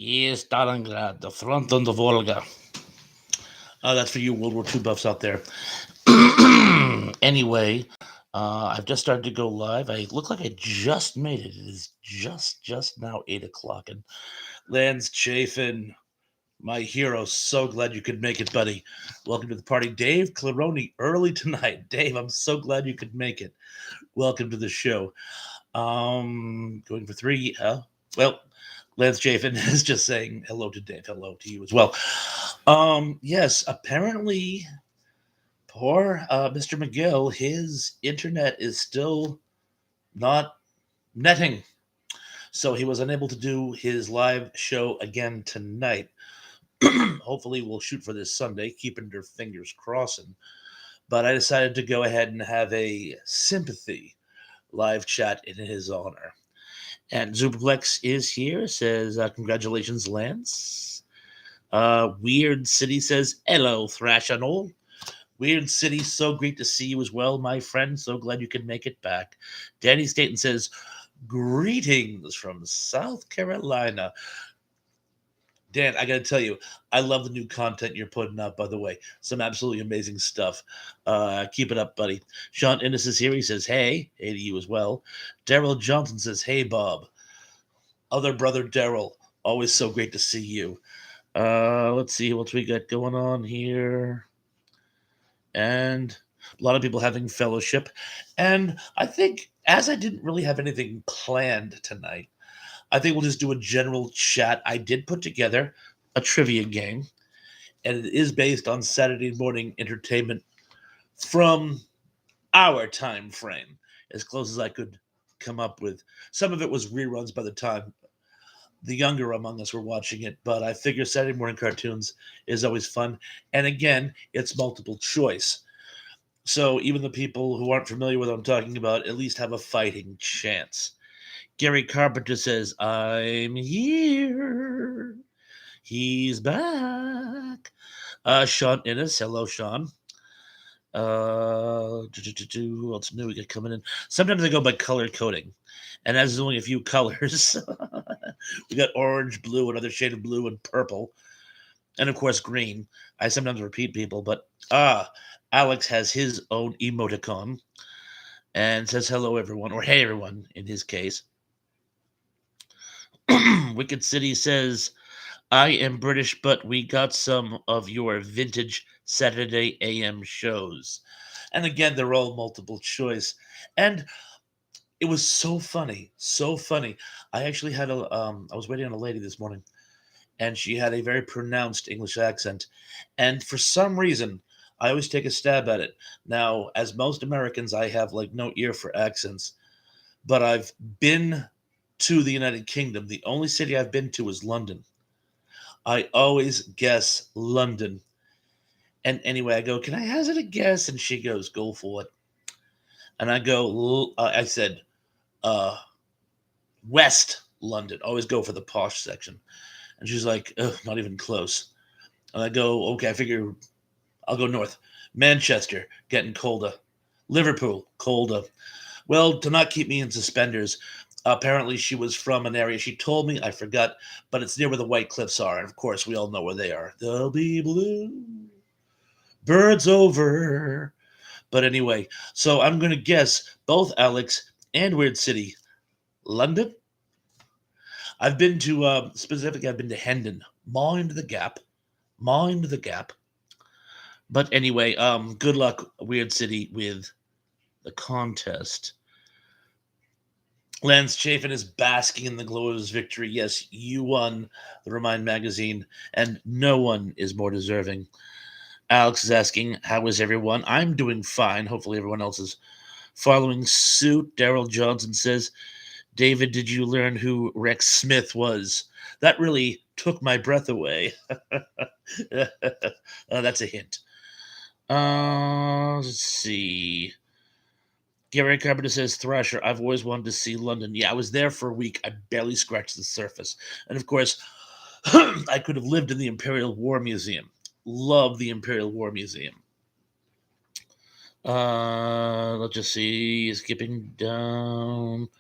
Yes, Stalingrad, the front on the Volga. That's for you World War II buffs out there. Anyway, I've just started to go live. I look like I just made it. It is just now 8 o'clock, and Lance Chafin, my hero. So glad you could make it, buddy. Welcome to the party, Dave Claroni. Early tonight, Dave. I'm so glad you could make it. Welcome to the show. Going for three. Well, Lance Chafin is just saying hello to Dave. Hello to you as well. Yes, apparently, poor Mr. McGill, his internet is still not netting. So he was unable to do his live show again tonight. Hopefully, we'll shoot for this Sunday, keeping their fingers crossing. But I decided to go ahead and have a sympathy live chat in his honor. And Zuplex is here, says, congratulations, Lance. Weird City says, hello, Thrash and all. Weird City, so great to see you as well, my friend. So glad you could make it back. Danny Staten says, greetings from South Carolina. Dan, I gotta tell you, I love the new content you're putting out, by the way. Some absolutely amazing stuff. Keep it up, buddy. Sean Innes is here. He says, hey to you as well. Daryl Johnson says, hey, Bob. Other brother Daryl, always so great to see you. Let's see what we got going on here. And a lot of people having fellowship. And I think, as I didn't really have anything planned tonight, I think we'll just do a general chat. I did put together a trivia game, and it is based on Saturday morning entertainment from our time frame, as close as I could come up with. Some of it was reruns by the time the younger among us were watching it, but I figure Saturday morning cartoons is always fun. And again, it's multiple choice. So even the people who aren't familiar with what I'm talking about at least have a fighting chance. Gary Carpenter says, I'm here. He's back. Sean Innes. Hello, Sean. Who else new we got coming in? Sometimes I go by color coding, and as there's only a few colors, we got orange, blue, another shade of blue, and purple, and of course green. I sometimes repeat people, but Alex has his own emoticon and says hello everyone, or hey everyone in his case. Wicked City says, I am British, but we got some of your vintage Saturday AM shows. And again, they're all multiple choice. And it was so funny, so funny. I actually had I was waiting on a lady this morning, and she had a very pronounced English accent. And for some reason, I always take a stab at it. Now, as most Americans, I have like no ear for accents, but I've been to the United Kingdom. The only city I've been to is London. I always guess London. And anyway, I go, can I hazard a guess? And she goes, go for it. And I go, I said, uh, West London. Always go for the posh section. And she's like, not even close. And I go, okay, I figure I'll go north. Manchester, getting colder. Liverpool, colder. Well, to not keep me in suspenders, apparently she was from an area. She told me, I forgot, but it's near where the White Cliffs are. And of course, we all know where they are. They'll be blue. Birds over. But anyway, so I'm going to guess both Alex and Weird City, London. I've been to, specifically, I've been to Hendon, Mind the Gap. Mind the Gap. But anyway, good luck, Weird City, with the contest. Lance Chafin is basking in the glow of his victory. Yes, you won the Remind magazine, and no one is more deserving. Alex is asking, how is everyone? I'm doing fine. Hopefully, everyone else is following suit. Daryl Johnson says, David, did you learn who Rex Smith was? That really took my breath away. That's a hint. Let's see. Gary Carpenter says, Thrasher, I've always wanted to see London. Yeah, I was there for a week. I barely scratched the surface. And of course, I could have lived in the Imperial War Museum. Love the Imperial War Museum. Let's just see. Skipping down.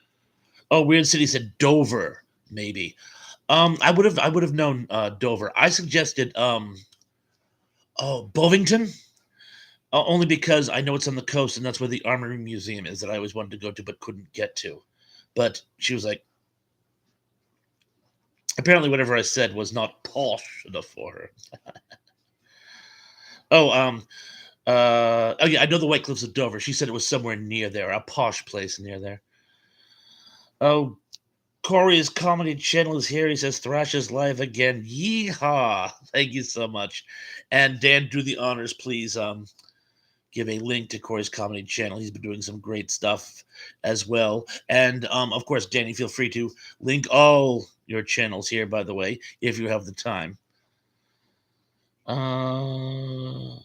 Oh, Weird City said Dover, maybe. I would have known Dover. I suggested Bovington, only because I know it's on the coast and that's where the Armory Museum is that I always wanted to go to but couldn't get to. But she was like, apparently whatever I said was not posh enough for her. Oh, oh yeah, I know the White Cliffs of Dover. She said it was somewhere near there, a posh place near there. Oh, Corey's comedy channel is here. He says Thrash is live again. Yeehaw! Thank you so much. And Dan, do the honors, please. Give a link to Corey's comedy channel. He's been doing some great stuff as well. And of course, Danny, feel free to link all your channels here, by the way, if you have the time. Oh,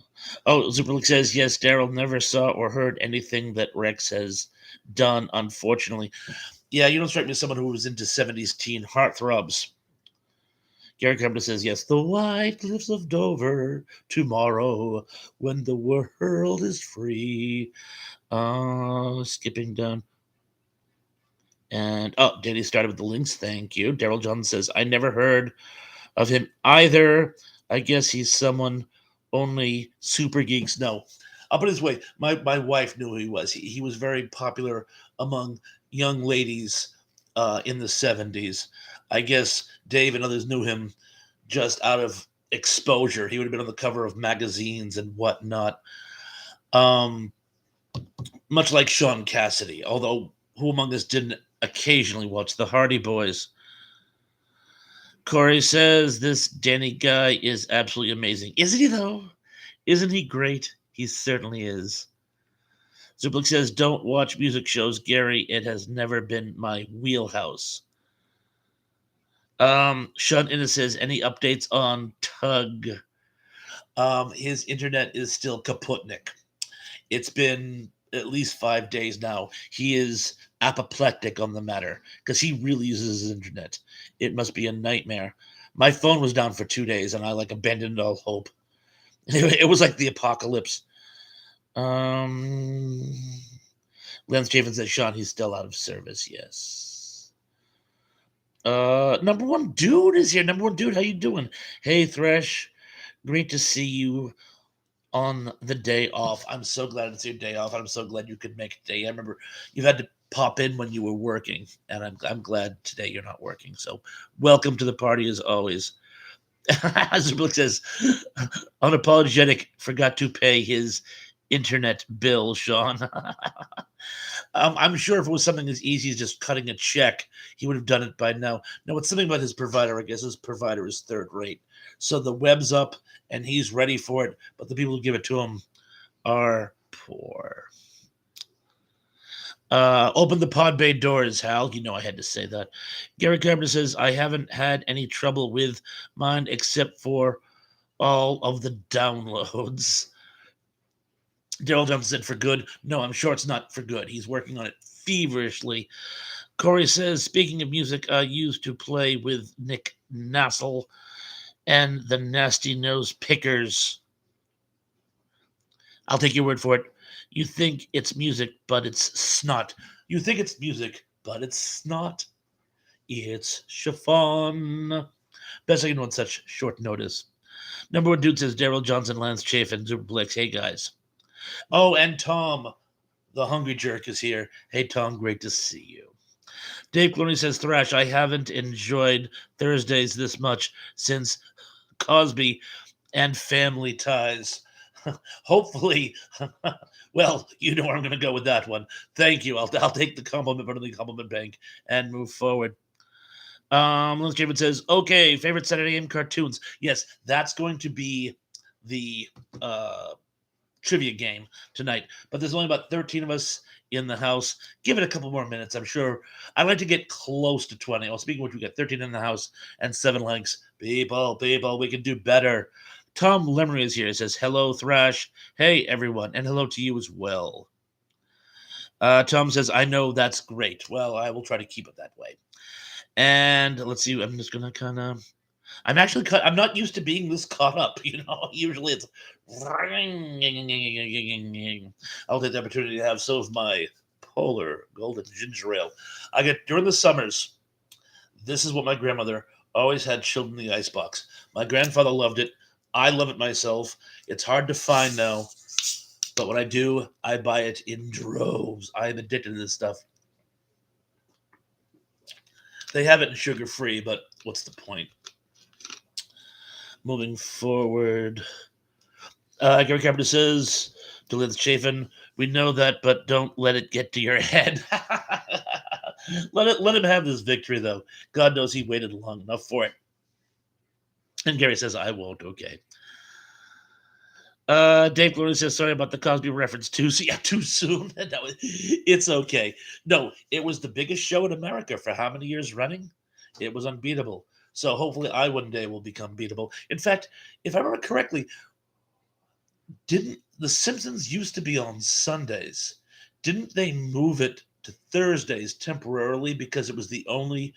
Superlick says, yes, Daryl never saw or heard anything that Rex has done, unfortunately. Yeah, you don't strike me as someone who was into 70s teen heartthrobs. Gary Carpenter says, yes, the white cliffs of Dover, tomorrow, when the world is free. Skipping down. And, oh, Danny started with the links. Thank you. Daryl Johnson says, I never heard of him either. I guess he's someone only super geeks know. I'll put it this way: my wife knew who he was. He was very popular among young ladies in the 70s. I guess Dave and others knew him just out of exposure. He would have been on the cover of magazines and whatnot. Um, Much like Sean Cassidy, although who among us didn't occasionally watch the Hardy Boys? Corey says this Danny guy is absolutely amazing. Isn't he, though? Isn't he great? He certainly is. Zublik says, don't watch music shows, Gary. It has never been my wheelhouse. Sean Innes says, any updates on Tug? His internet is still kaputnik. It's been at least 5 days now. He is apoplectic on the matter because he really uses his internet. It must be a nightmare. My phone was down for 2 days and I like abandoned all hope. It was like the apocalypse. Lance Chafin says, Sean, he's still out of service. Yes. Number one dude is here. Number one dude, how you doing? Hey, Thresh. Great to see you on the day off. I'm so glad it's your day off. I'm so glad you could make a day. I remember you had to pop in when you were working, and I'm glad today you're not working. So welcome to the party as always. As Blake says, Unapologetic forgot to pay his internet bill, Sean. I'm sure if it was something as easy as just cutting a check, he would have done it by now. No, it's something about his provider. I guess his provider is third rate. So the web's up and he's ready for it, but the people who give it to him are poor. Open the pod bay doors, Hal. You know I had to say that. Gary Carpenter says, I haven't had any trouble with mine except for all of the downloads. Daryl Johnson said, for good. No, I'm sure it's not for good. He's working on it feverishly. Corey says, speaking of music, I used to play with Nick Nassel and the Nasty Nose Pickers. I'll take your word for it. You think it's music, but it's snot. You think it's music, but it's snot. It's chiffon. Best I can do on such short notice. Number one dude says Daryl Johnson, Lance Chafin, Super Blix. Hey guys. Oh, and Tom, the hungry jerk, is here. Hey Tom, great to see you. Dave Clooney says, Thrash, I haven't enjoyed Thursdays this much since Cosby and Family Ties. Hopefully, well, you know where I'm going to go with that one. Thank you. I'll take the compliment from the compliment bank and move forward. Lance Chapin says, okay, favorite Saturday AM cartoons. Yes, that's going to be the trivia game tonight. But there's only about 13 of us in the house. Give it a couple more minutes. I'm sure I'd like to get close to 20. Well, speaking of which, we got 13 in the house and 7 likes. People, we can do better. Tom Lemery is here. He says, hello, Thrash. Hey, everyone. And hello to you as well. Tom says, I know that's great. Well, I will try to keep it that way. And let's see. I'm just going to kind of... I'm not used to being this caught up. Usually it's... I'll take the opportunity to have some of my polar golden ginger ale. I get during the summers. This is what my grandmother Always had chilled in the icebox. My grandfather loved it. I love it myself. It's hard to find now, but when I do, I buy it in droves. I am addicted to this stuff. They have it in sugar free, but what's the point? Moving forward, Gary Carpenter says to Liz Chafin, "We know that, but don't let it get to your head." Let him have this victory, though. God knows he waited long enough for it. And Gary says, "I won't." Okay. Dave Glory says, "Sorry about the Cosby reference too." So yeah, too soon. No, it's okay. No, it was the biggest show in America for how many years running? It was unbeatable. So hopefully, I one day will become beatable. In fact, if I remember correctly, didn't The Simpsons used to be on Sundays? Didn't they move it to Thursdays temporarily because it was the only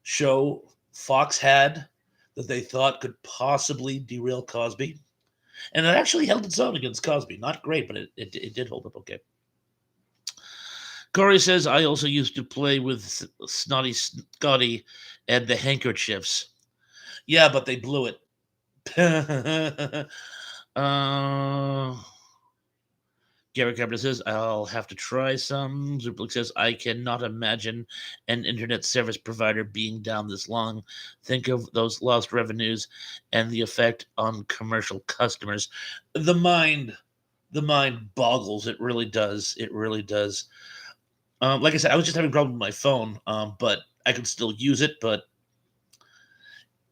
show Fox had that they thought could possibly derail Cosby? And it actually held its own against Cosby. Not great, but it did hold up okay. Corey says, "I also used to play with Snotty Scotty and the handkerchiefs." Yeah, but they blew it. uh, Gary Carpenter says, "I'll have to try some." Zuplik says, "I cannot imagine an internet service provider being down this long. Think of those lost revenues and the effect on commercial customers." The mind, the mind boggles. It really does. It really does. Like I said, I was just having a problem with my phone, but I could still use it. But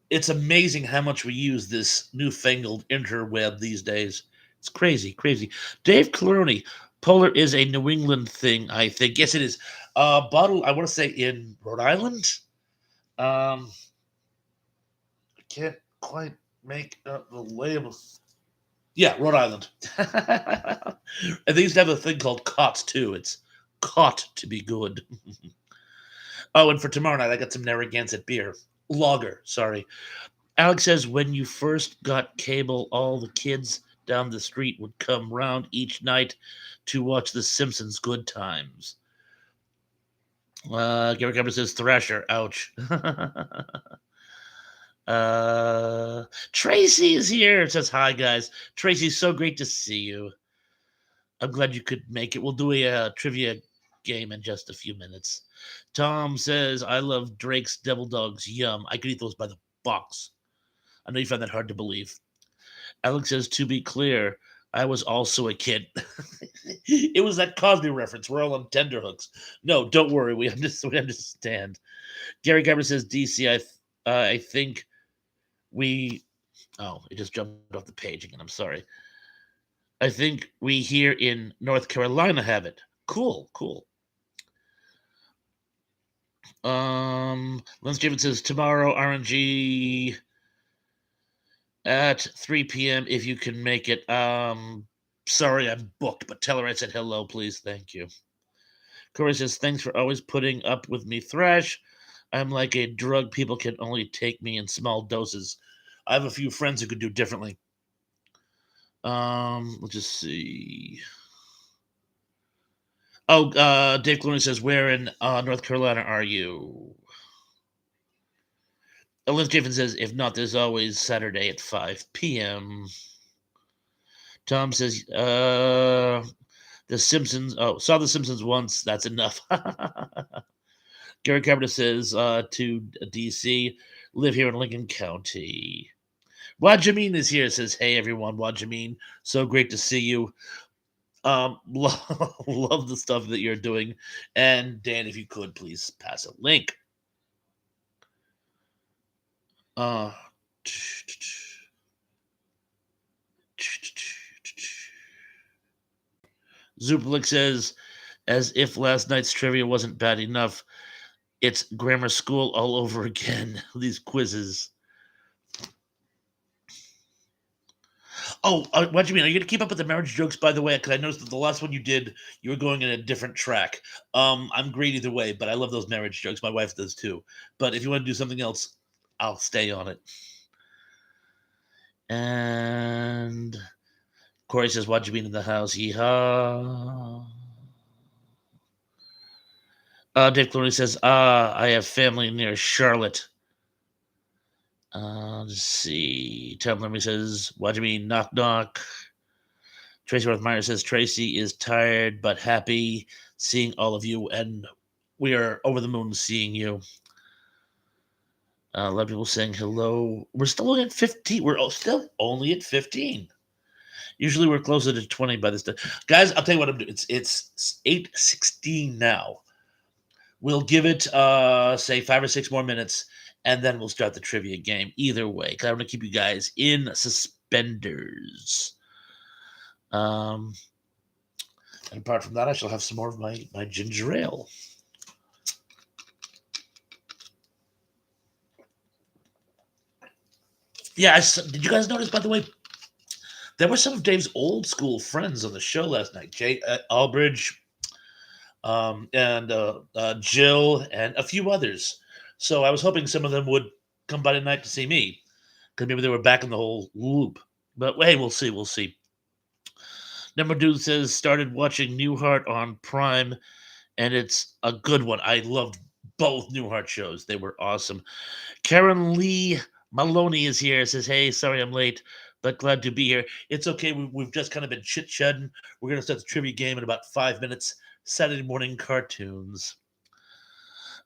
it's amazing how much we use this newfangled interweb these days. It's crazy, crazy. Dave Clooney, polar is a New England thing, I think. Yes, it is. Bottle, I want to say in Rhode Island. I can't quite make up the label. Yeah, Rhode Island. And they used to have a thing called COTS too. It's caught to be good. Oh, and for tomorrow night, I got some Narragansett beer. Lager, sorry. Alex says, "When you first got cable, all the kids down the street would come round each night to watch The Simpsons Good Times." Gary Cameron says, "Thrasher, ouch." Tracy is here. It says, "Hi, guys. Tracy, so great to see you. I'm glad you could make it. We'll do a trivia game in just a few minutes." Tom says, "I love Drake's Devil Dogs. Yum. I could eat those by the box." I know you find that hard to believe. Alex says, "To be clear, I was also a kid." It was that Cosby reference. We're all on tenderhooks. No, don't worry. We understand. Gary Gabber says, "DC, I think we." Oh, it just jumped off the page again. I'm sorry. "I think we here in North Carolina have it." Cool, cool. Lance David says, "Tomorrow RNG at 3 p.m. if you can make it." Sorry, I'm booked, but tell her I said hello, please. Thank you. Corey says, "Thanks for always putting up with me, Thrash. I'm like a drug. People can only take me in small doses." I have a few friends who could do differently. Let's just see. Oh, Dave Clooney says, "Where in North Carolina are you?" Liz Javen says, "If not, there's always Saturday at 5 p.m. Tom says, The Simpsons. Oh, saw The Simpsons once. That's enough." Gary Carpenter says, to DC, "Live here in Lincoln County." Wajamin is here. Says, "Hey, everyone. Wajamin. So great to see you. Love the stuff that you're doing. And Dan, if you could, please pass a link." Uh, Zuplik says, "As if last night's trivia wasn't bad enough, it's grammar school all over again." These quizzes. Oh, what do you mean? Are you gonna keep up with the marriage jokes, by the way? Because I noticed that the last one you did, you were going in a different track. I'm great either way, but I love those marriage jokes. My wife does too. But if you want to do something else, I'll stay on it. And Corey says, "What do you mean in the house? Yeehaw." Dave Clooney says, "I have family near Charlotte." Let's see. Tom Lemmy says, "What do you mean, knock knock?" Tracy Rothmeyer says, "Tracy is tired but happy seeing all of you, and we are over the moon seeing you." A lot of people saying hello. We're still only at 15. Still only at 15. Usually we're closer to 20 by this time. Guys, I'll tell you what I'm doing. It's 8:16 now. We'll give it say 5 or 6 more minutes, and then we'll start the trivia game. Either way, because I want to keep you guys in suspenders. Um, and apart from that, I shall have some more of my ginger ale. Yeah, did you guys notice, by the way, there were some of Dave's old school friends on the show last night. Jay Albridge, and Jill, and a few others. So I was hoping some of them would come by tonight to see me, because maybe they were back in the whole loop. But hey, we'll see. We'll see. Number two says started watching Newhart on Prime, and it's a good one. I loved both Newhart shows; they were awesome. Karen Lee Maloney is here. Says, "Hey, sorry I'm late, but glad to be here. It's okay. We've just kind of been chit chatting. We're gonna start the trivia game in about 5 minutes. Saturday morning cartoons."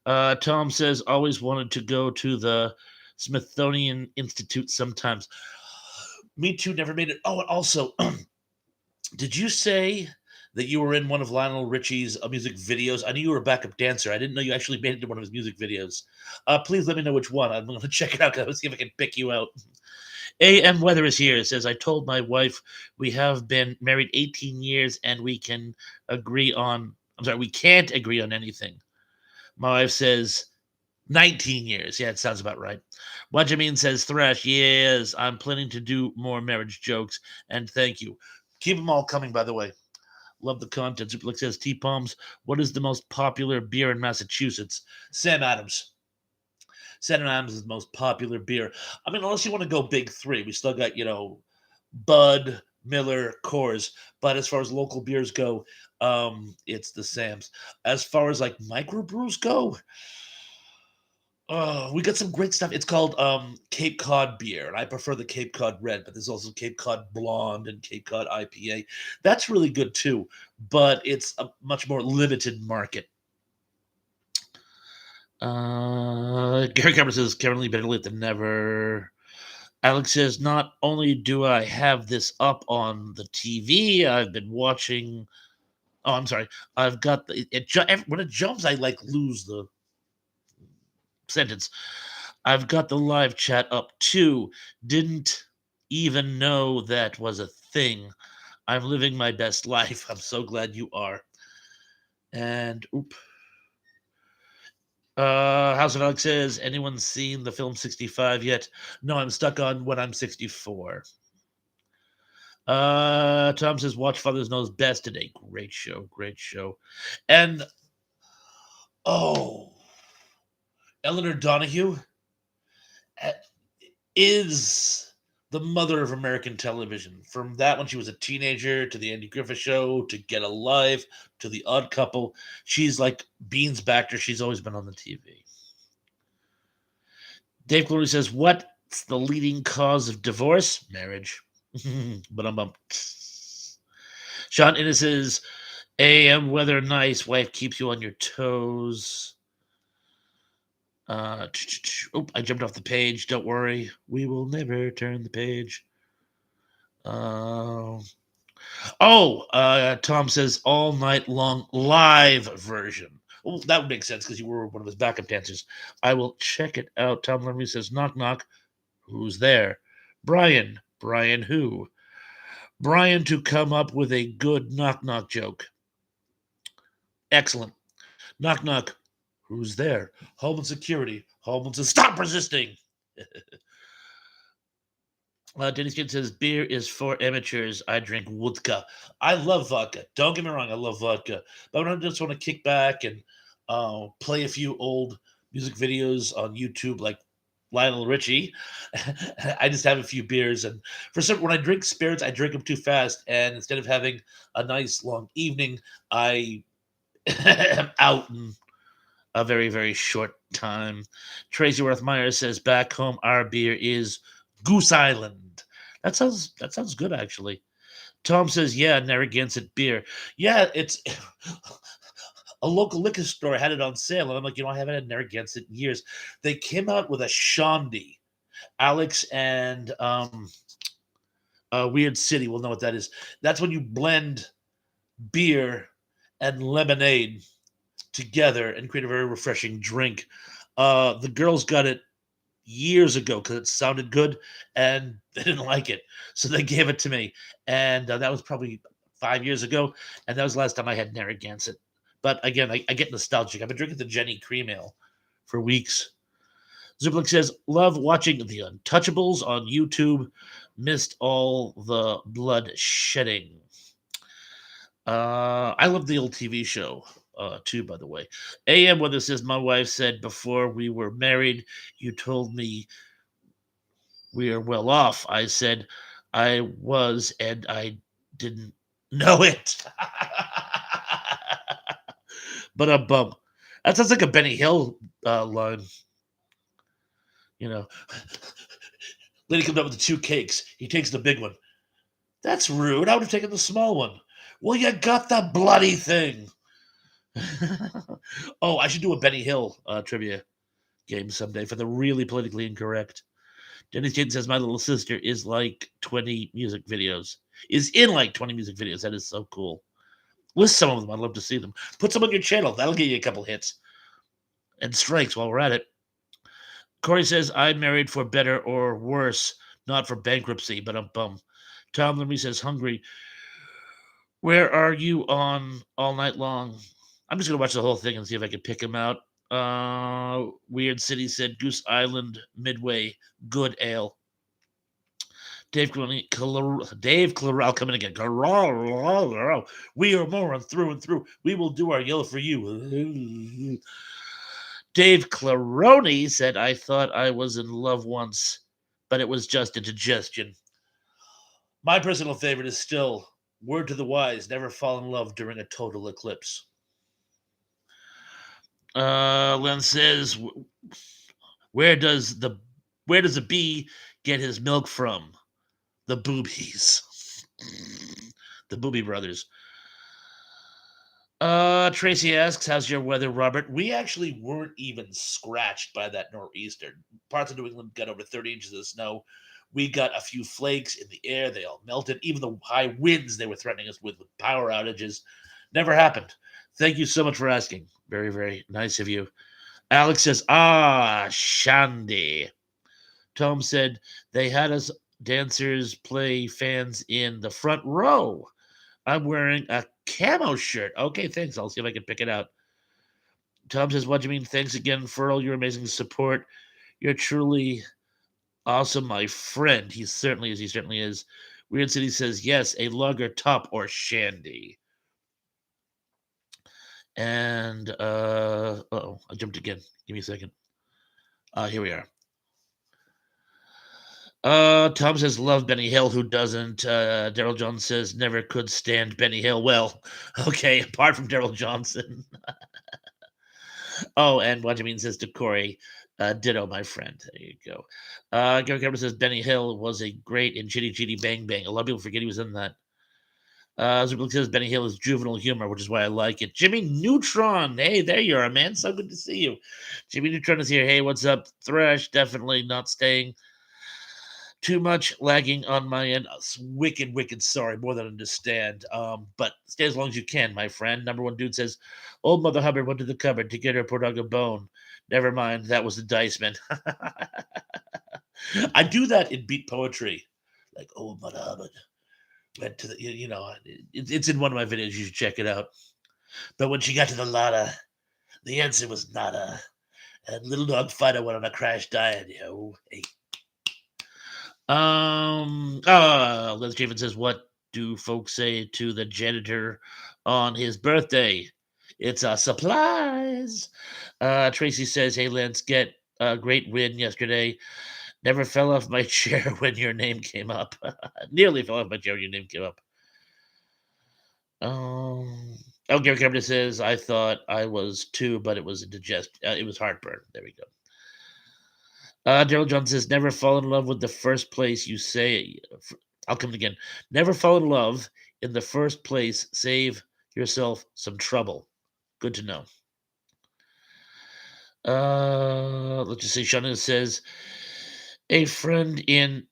Tom says, "Always wanted to go to the Smithsonian Institute sometimes." Me too. Never made it. Oh, and also, did you say that you were in one of Lionel Richie's music videos? I knew you were a backup dancer. I didn't know you actually made it to one of his music videos. Please let me know which one. I'm going to check it out. Let's see if I can pick you out. AM Weather is here. It says, "I told my wife we have been married 18 years and we can agree on, I'm sorry, we can't agree on anything." My wife says, 19 years. Yeah, it sounds about right. Benjamin says, "Thrash, yes, I'm planning to do more marriage jokes, and thank you. Keep them all coming, by the way. Love the content." Superlex says, "T Palms, what is the most popular beer in Massachusetts?" Sam Adams. Sam Adams is the most popular beer. I mean, unless you want to go big three, we still got, Bud, Miller, Coors. But as far as local beers go, it's the Sam's. As far as like microbrews go, oh, we got some great stuff. It's called Cape Cod beer, and I prefer the Cape Cod Red, but there's also Cape Cod Blonde and Cape Cod IPA. That's really good too, but it's a much more limited market. Gary Cameron says, "Currently better late than never." Alex says, "Not only do I have this up on the TV, I've been watching." Oh, I'm sorry. I've got when it jumps, I like lose the sentence. "I've got the live chat up too. Didn't even know that was a thing. I'm living my best life." I'm so glad you are. And House of Alex says, "Anyone seen the film 65 yet?" No, I'm stuck on when I'm 64. Tom says, "Watch Fathers Knows Best today." Great show, great show. And oh, Eleanor Donahue uh, is the mother of American television. From that when she was a teenager to the Andy Griffith Show to Get Alive to The Odd Couple, she's like Beans Baxter. She's always been on the TV. Dave Clooney says, "What's the leading cause of divorce?" Marriage. But I'm Sean Innes says, "AM weather nice. Wife keeps you on your toes." I jumped off the page. Don't worry. We will never turn the page. Uh, Tom says all night long live version. Well, that would make sense because you were one of his backup dancers. I will check it out. Tom Lemmy says, "Knock, knock. Who's there?" Brian. Brian who? Brian to come up with a good knock, knock joke. Excellent. Knock, knock. Who's there? Homeland Security. Homeland says, "Stop resisting." Dennis Kid says, "Beer is for amateurs. I drink vodka." I love vodka. Don't get me wrong. I love vodka. But when I just want to kick back and play a few old music videos on YouTube, like Lionel Richie, I just have a few beers. And when I drink spirits, I drink them too fast. And instead of having a nice long evening, I am out and a very, very short time. Tracy Worthmeyer says, back home, our beer is Goose Island. That sounds good, actually. Tom says, yeah, Narragansett beer. Yeah, it's a local liquor store had it on sale. And I'm like, I haven't had Narragansett in years. They came out with a Shandy. Alex and Weird City will know what that is. That's when you blend beer and lemonade together and create a very refreshing drink. The girls got it years ago because it sounded good and they didn't like it. So they gave it to me. And that was probably 5 years ago. And that was the last time I had Narragansett. But again, I get nostalgic. I've been drinking the Jenny Cream Ale for weeks. Zublik says, love watching The Untouchables on YouTube. Missed all the blood shedding. I love the old TV show too, by the way. AM Weather says, my wife said before we were married, you told me we are well off. I said I was, and I didn't know it. But a bum. That sounds like a Benny Hill line. You know, Lady comes up with the two cakes. He takes the big one. That's rude. I would have taken the small one. Well, you got the bloody thing. Oh, I should do a Benny Hill trivia game someday for the really politically incorrect. Dennis Jaden says my little sister is like 20 music videos. Is in like 20 music videos. That is so cool. List some of them. I'd love to see them. Put some on your channel. That'll get you a couple hits. And strikes while we're at it. Corey says, I'm married for better or worse, not for bankruptcy, but I'm bummed. Tom Lemmy says, hungry. Where are you on all night long? I'm just going to watch the whole thing and see if I can pick him out. Weird City said, Goose Island, Midway, good ale. Dave Claral coming again. We are more on through and through. We will do our yell for you. Dave Claroni said, I thought I was in love once, but it was just indigestion. My personal favorite is still word to the wise, never fall in love during a total eclipse. Len says, where does a bee get his milk from? The boobies. The Booby Brothers. Tracy asks, how's your weather, Robert? We actually weren't even scratched by that nor'easter. Parts of New England got over 30 inches of snow. We got a few flakes in the air. They all melted. Even the high winds they were threatening us with power outages never happened. Thank you so much for asking. Very, very nice of you. Alex says, Shandy. Tom said, they had us dancers play fans in the front row. I'm wearing a camo shirt. Okay, thanks. I'll see if I can pick it out. Tom says, what do you mean? Thanks again for all your amazing support. You're truly awesome, my friend. He certainly is. He certainly is. Weird City says, yes, a lager top or shandy. And, I jumped again. Give me a second. Here we are. Tom says, love Benny Hill. Who doesn't? Daryl Jones says, never could stand Benny Hill. Well, okay, apart from Daryl Johnson. Oh, and what you mean says to Corey, ditto, my friend. There you go. Gary Cameron says, Benny Hill was a great in Chitty Chitty Bang Bang. A lot of people forget he was in that. Zublik says, Benny Hill is juvenile humor, which is why I like it. Jimmy Neutron. Hey, there you are, man. So good to see you. Jimmy Neutron is here. Hey, what's up? Thrash, definitely not staying. Too much lagging on my end. Wicked, wicked sorry. More than understand. But stay as long as you can, my friend. Number one dude says, old Mother Hubbard went to the cupboard to get her poor dog a bone. Never mind, that was the dice man. I do that in beat poetry. Like, old Mother Hubbard went to the, it's in one of my videos. You should check it out. But when she got to the larder, the answer was nada. And little dog fighter went on a crash diet. Hey. Les Chafin says, what do folks say to the janitor on his birthday? It's supplies. Tracy says, hey, Lance, get a great win yesterday. Never fell off my chair when your name came up. Nearly fell off my chair when your name came up. Oh, Gary Cameron says, I thought I was too, but it was it was heartburn. There we go. Daryl John says, never fall in love with the first place you say. I'll come again. Never fall in love in the first place. Save yourself some trouble. Good to know. Let's just see. Shannon says, a friend in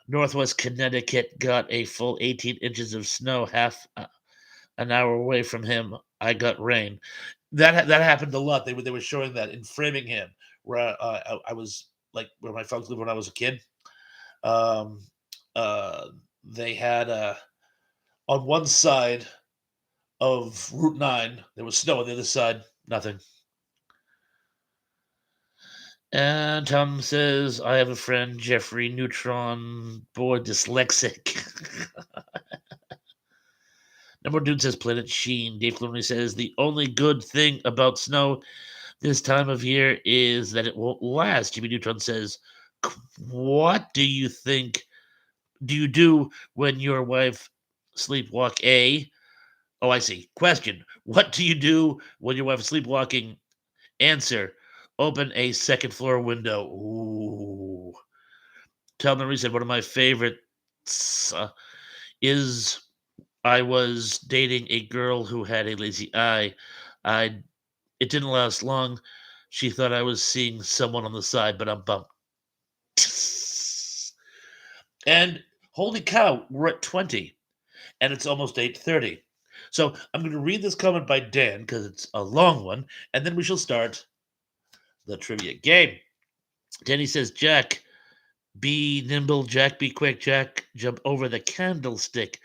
Northwest Connecticut got a full 18 inches of snow half an hour away from him. I got rain. That happened a lot. They were showing that in Framingham, where I was like where my folks lived when I was a kid. Um, uh, they had on one side of Route 9 there was snow. On the other side, nothing. And Tom says, I have a friend, Jeffrey Neutron, boy dyslexic. Number one dude says Planet Sheen. Dave Clooney says the only good thing about snow this time of year is that it won't last. Jimmy Neutron says, what do you think do you do when your wife sleepwalk? Oh, I see. Question. What do you do when your wife is sleepwalking? Answer. Open a second floor window. Ooh. Tell me, said one of my favorites is I was dating a girl who had a lazy eye. I It didn't last long. She thought I was seeing someone on the side, but I'm bummed. And holy cow, we're at 20 and it's almost 8:30. So I'm going to read this comment by Dan because it's a long one, and then we shall start the trivia game. Danny says, Jack, be nimble, Jack, be quick, Jack, jump over the candlestick.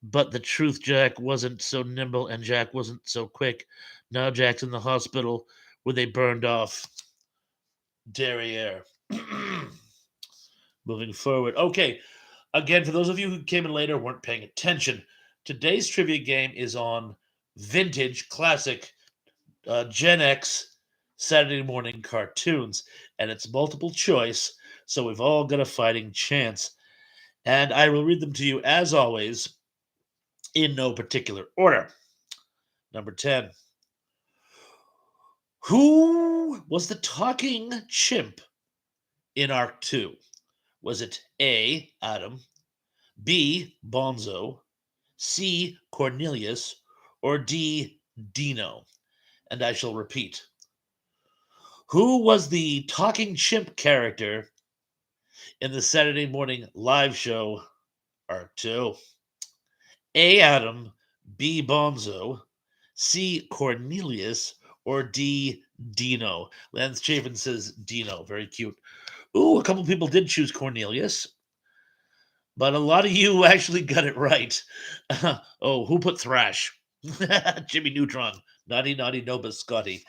But the truth, Jack wasn't so nimble and Jack wasn't so quick. Now Jack's in the hospital where they burned off derriere. Moving forward. Okay, again, for those of you who came in later weren't paying attention, today's trivia game is on vintage classic Gen X Saturday morning cartoons, and it's multiple choice, so we've all got a fighting chance. And I will read them to you as always in no particular order. Number 10. Who was the talking chimp in Arc 2? Was it A, Adam, B, Bonzo, C, Cornelius, or D, Dino? And I shall repeat. Who was the talking chimp character in the Saturday morning live show Arc 2? A, Adam, B, Bonzo, C, Cornelius, or D, Dino? Lance Chafin says Dino. Very cute. Ooh, a couple people did choose Cornelius, but a lot of you actually got it right. Oh, who put Thrash? Jimmy Neutron. Naughty, naughty, no biscotti.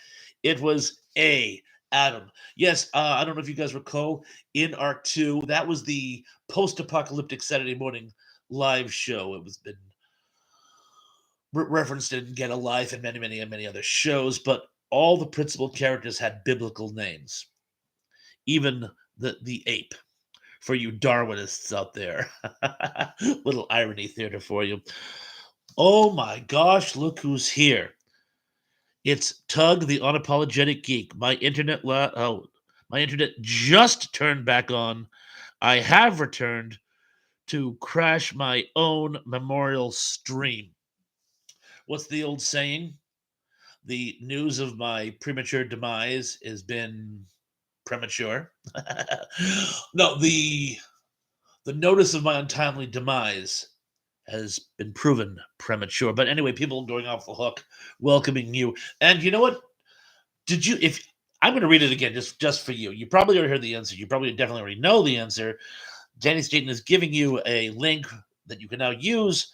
It was A, Adam. Yes, I don't know if you guys recall, in Arc 2, that was the post-apocalyptic Saturday morning live show. It was been referenced in Get a Life and many, many, and many other shows, but all the principal characters had biblical names. Even the ape, for you Darwinists out there. Little irony theater for you. Oh my gosh, look who's here. It's Tug, the Unapologetic Geek. My internet just turned back on. I have returned to crash my own memorial stream. What's the old saying? The news of my premature demise has been premature. No, the notice of my untimely demise has been proven premature. But anyway, people going off the hook, welcoming you. And you know what? Did you if I'm going to read it again just for you. You probably already heard the answer. You probably definitely already know the answer. Danny Staten is giving you a link that you can now use.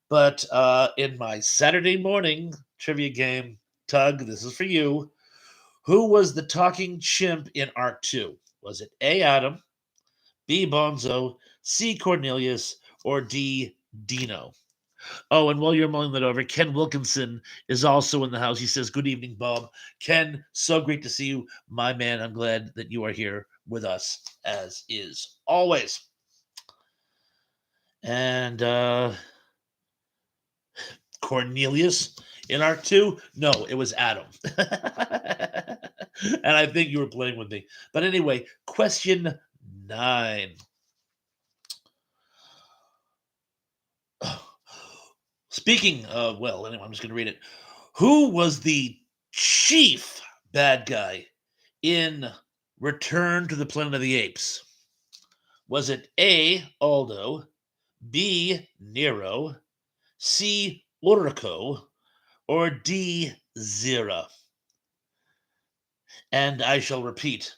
But in my Saturday morning trivia game, Tug, this is for you. Who was the talking chimp in Arc 2? Was it A, Adam, B, Bonzo, C, Cornelius, or D, Dino? Oh, and while you're mulling that over, Ken Wilkinson is also in the house. He says, Good evening, Bob. Ken, so great to see you, my man. I'm glad that you are here with us, as is always. And Cornelius in Arc 2? No, it was Adam. And I think you were playing with me. But anyway, question 9. Speaking of, well, anyway, I'm just going to read it. Who was the chief bad guy in Return to the Planet of the Apes? Was it A, Aldo, B, Nero, C, Uriko, or D, Zira? And I shall repeat,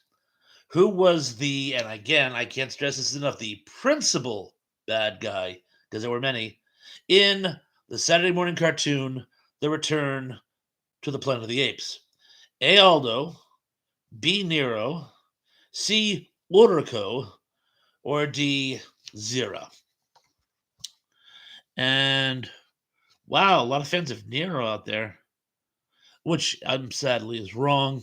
who was the, and again, I can't stress this enough, the principal bad guy, because there were many, in the Saturday morning cartoon, The Return to the Planet of the Apes? A, Aldo, B, Nero, C, Uriko, or D, Zira? And wow, a lot of fans of Nero out there, which I'm sadly is wrong.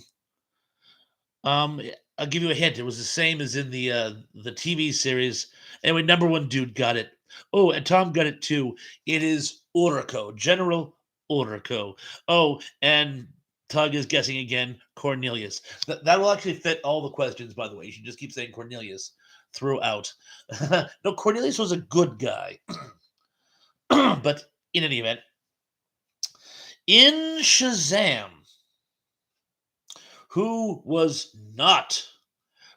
I'll give you a hint. It was the same as in the TV series. Anyway, number one dude got it. Oh, and Tom got it too. It is Uriko, General Uriko. Oh, and Tug is guessing again, Cornelius. That will actually fit all the questions, by the way. You should just keep saying Cornelius throughout. No, Cornelius was a good guy. But in any event, in Shazam, who was not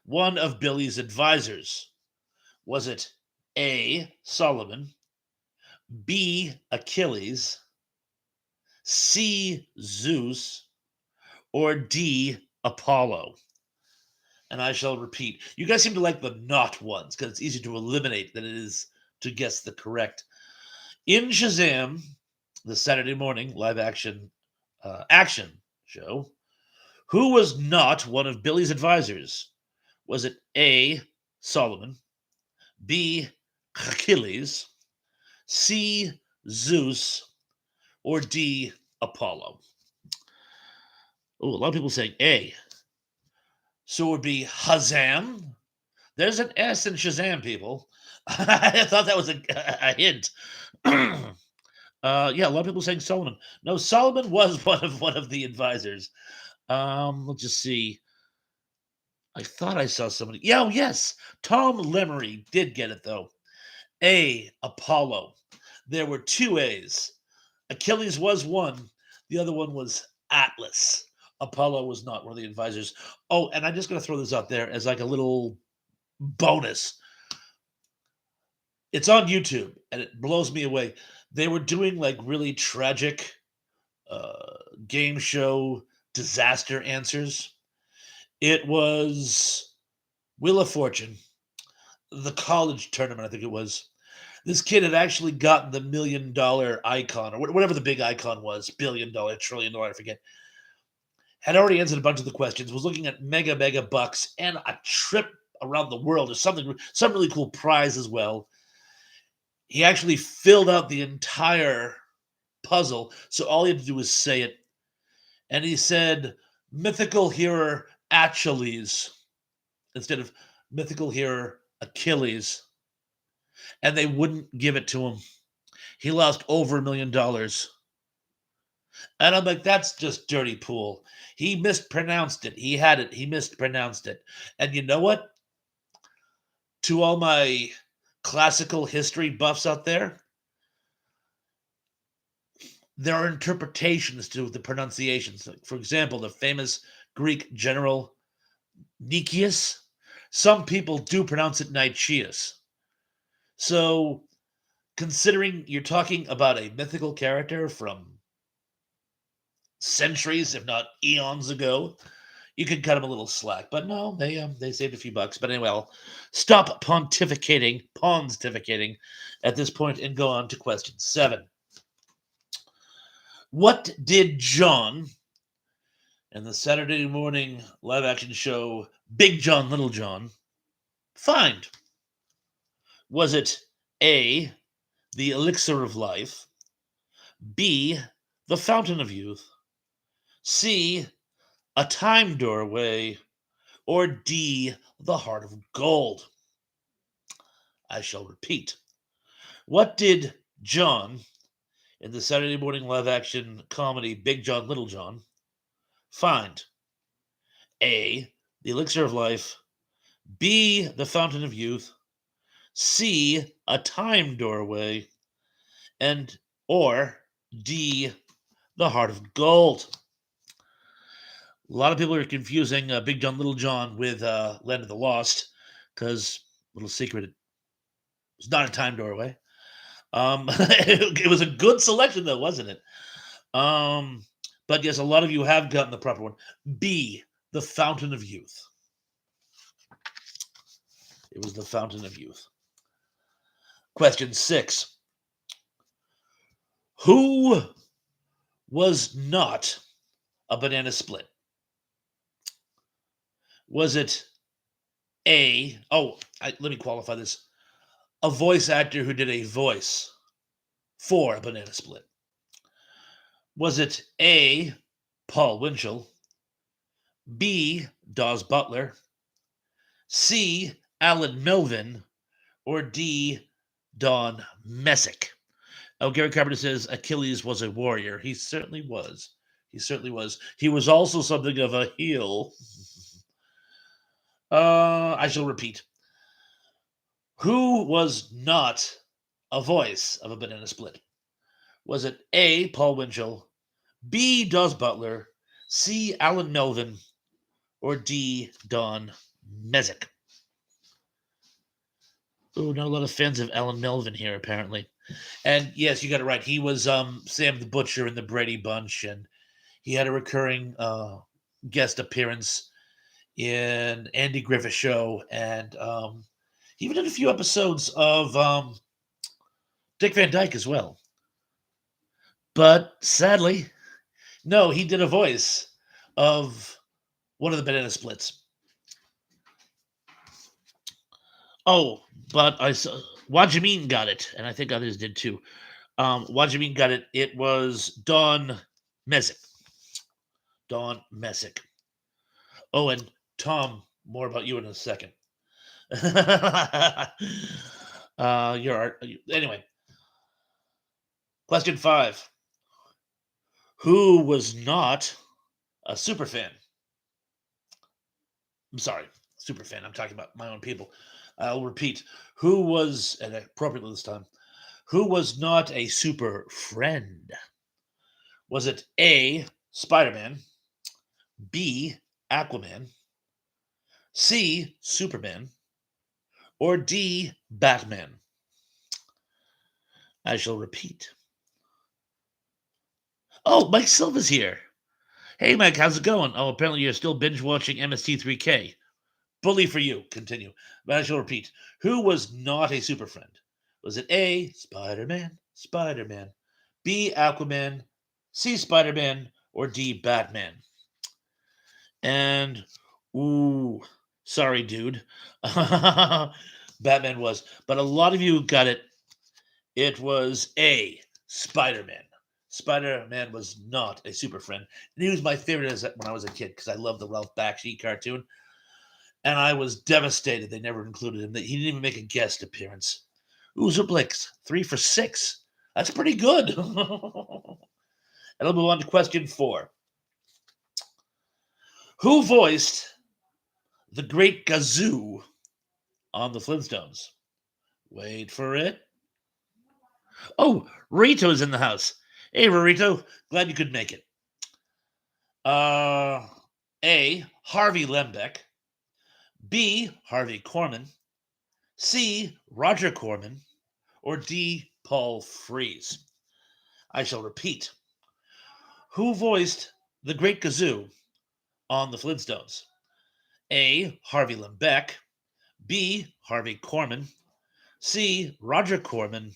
one of Billy's advisors? Was it A, Solomon, B, Achilles, C, Zeus, or D, Apollo? And I shall repeat. You guys seem to like the not ones because it's easier to eliminate than it is to guess the correct. In Shazam, the Saturday morning live action show, who was not one of Billy's advisors? Was it A, Solomon, B, Achilles, C, Zeus, or D, Apollo? Oh, a lot of people saying A. So it would be Hazam. There's an S in Shazam, people. I thought that was a hint. Yeah, a lot of people saying Solomon. No, Solomon was one of the advisors. Let's just see. I thought I saw somebody. Yeah, oh, yes. Tom Lemery did get it though. A, Apollo. There were two A's. Achilles was one. The other one was Atlas. Apollo was not one of the advisors. Oh, and I'm just going to throw this out there as like a little bonus. It's on YouTube and it blows me away. They were doing like really tragic game show disaster answers. It was Wheel of Fortune, the college tournament, I think it was. This kid had actually gotten the $1 million icon or whatever the big icon was, $1 billion, $1 trillion, I forget. Had already answered a bunch of the questions, was looking at mega bucks and a trip around the world or something, some really cool prize as well. He actually filled out the entire puzzle, so all he had to do was say it. And he said, mythical hero Achilles instead of mythical hero Achilles. And they wouldn't give it to him. He lost over $1 million. And I'm like, that's just dirty pool. He mispronounced it. He had it. He mispronounced it. And you know what? To all my classical history buffs out there, there are interpretations to the pronunciations. Like, for example, the famous Greek general Nicias. Some people do pronounce it Nicias. So, considering you're talking about a mythical character from centuries, if not eons ago, you could cut them a little slack. But no, they saved a few bucks. But anyway, I'll stop pontificating at this point and go on to question 7. What did John in the Saturday morning live action show Big John, Little John find? Was it A, the elixir of life, B, the fountain of youth, C, a time doorway, or D, the heart of gold? I shall repeat. What did John in the Saturday morning live action comedy Big John Little John? Find A. The Elixir of Life, B. The Fountain of Youth, C. A Time Doorway, and or D. The Heart of Gold. A lot of people are confusing Big John Little John with Land of the Lost because, little secret, it's not a time doorway. It was a good selection, though, wasn't it? But yes, a lot of you have gotten the proper one. B, the Fountain of Youth. It was the Fountain of Youth. Question 6. Who was not a banana split? Was it A? Let me qualify this. A voice actor who did a voice for a banana split. Was it A, Paul Winchell, B, Dawes Butler, C, Alan Melvin, or D, Don Messick? Oh, Gary Carpenter says Achilles was a warrior. He certainly was. He certainly was. He was also something of a heel. I shall repeat. Who was not a voice of a banana split? Was it A, Paul Winchell, B, Dawes Butler, C, Alan Melvin, or D, Don Messick? Oh, not a lot of fans of Alan Melvin here, apparently. And yes, you got it right. He was Sam the Butcher in the Brady Bunch, and he had a recurring guest appearance in Andy Griffith Show, and he even did a few episodes of Dick Van Dyke as well. But sadly, no, he did a voice of one of the banana splits. Oh, but I saw Wajamin got it, and I think others did too. Wajamin got it. It was Don Messick. Don Messick. Oh, and Tom, more about you in a second. Anyway. Question 5. Who was not a super fan? I'm sorry, super fan. I'm talking about my own people. I'll repeat. Who was, and appropriately this time, who was not a super friend? Was it A, Spider-Man, B, Aquaman, C, Superman, or D, Batman? I shall repeat. Oh, Mike Silva's here. Hey, Mike, how's it going? Oh, apparently you're still binge watching MST3K. Bully for you. Continue. But I shall repeat. Who was not a super friend? Was it A, Spider-Man, Spider-Man, B, Aquaman, C, Spider-Man, or D, Batman? And, ooh, sorry, dude. Batman was. But a lot of you got it. It was A, Spider-Man. Spider-Man was not a super friend. And he was my favorite when I was a kid because I loved the Ralph Bakshi cartoon. And I was devastated they never included him. He didn't even make a guest appearance. Ooh, Zublix, 3 for 6. That's pretty good. And I'll move on to question 4. Who voiced the Great Gazoo on the Flintstones? Wait for it. Oh, Rito's in the house. Hey, Rito. Glad you could make it. A, Harvey Lembeck. B, Harvey Korman. C, Roger Corman. Or D, Paul Frees? I shall repeat. Who voiced the Great Gazoo on the Flintstones? A, Harvey Lembeck. B, Harvey Korman. C, Roger Corman.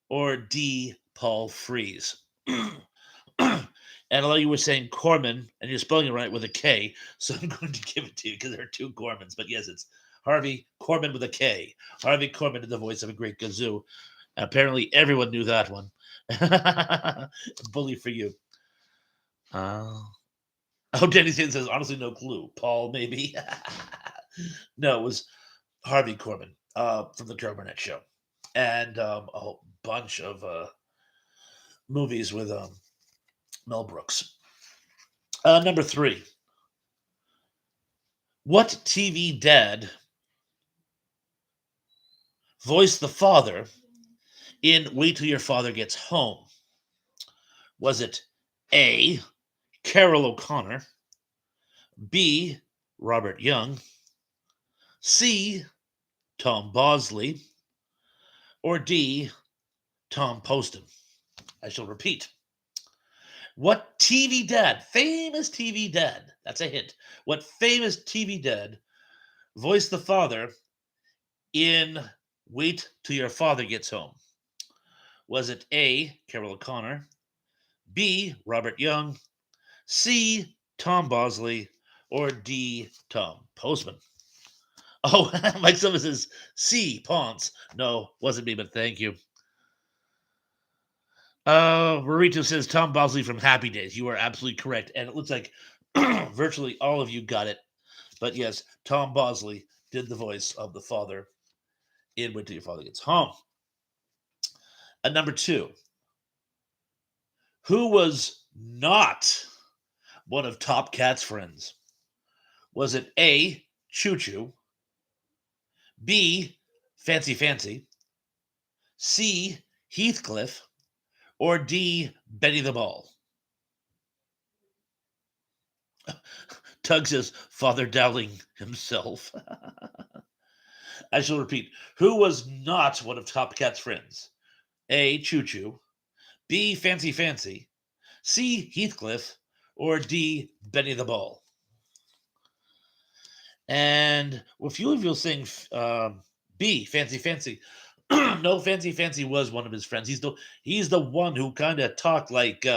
Or D, Paul Frees? And a lot of you were saying Corman, and you're spelling it right with a K, so I'm going to give it to you because there are 2 Cormans. But yes, it's Harvey Korman with a K. Harvey Korman did the voice of a Great Gazoo. Apparently, everyone knew that one. Bully for you. Oh, Danny Stan says, honestly, no clue. Paul, maybe. No, it was Harvey Korman from the Joe Burnett Show. And a whole bunch of movies with Mel Brooks. Number three. What TV dad voiced the father in Wait Till Your Father Gets Home? Was it A. Carol O'Connor, B. Robert Young, C. Tom Bosley, or D. Tom Poston? I shall repeat. What TV dad, famous TV dad, that's a hint. What famous TV dad voiced the father in Wait Till Your Father Gets Home? Was it A. Carol O'Connor, B. Robert Young, C. Tom Bosley, or D. Tom Postman? Oh, Mike Silva says C. Ponce. No, wasn't me, but thank you. Rarito says Tom Bosley from Happy Days. You are absolutely correct. And it looks like virtually all of you got it. But yes, Tom Bosley did the voice of the father in Wait Till Your Father Gets Home. And number two, who was not one of Top Cat's friends? Was it A. Choo Choo, B. Fancy Fancy, C. Heathcliff, or D. Benny the Ball? Tug says Father Dowling himself. I shall repeat. Who was not one of Top Cat's friends? A. Choo Choo, B. Fancy Fancy, C. Heathcliff, or D. Benny the Ball? And a few of you are saying B. Fancy Fancy. No, Fancy Fancy was one of his friends. He's the one who kind of talked like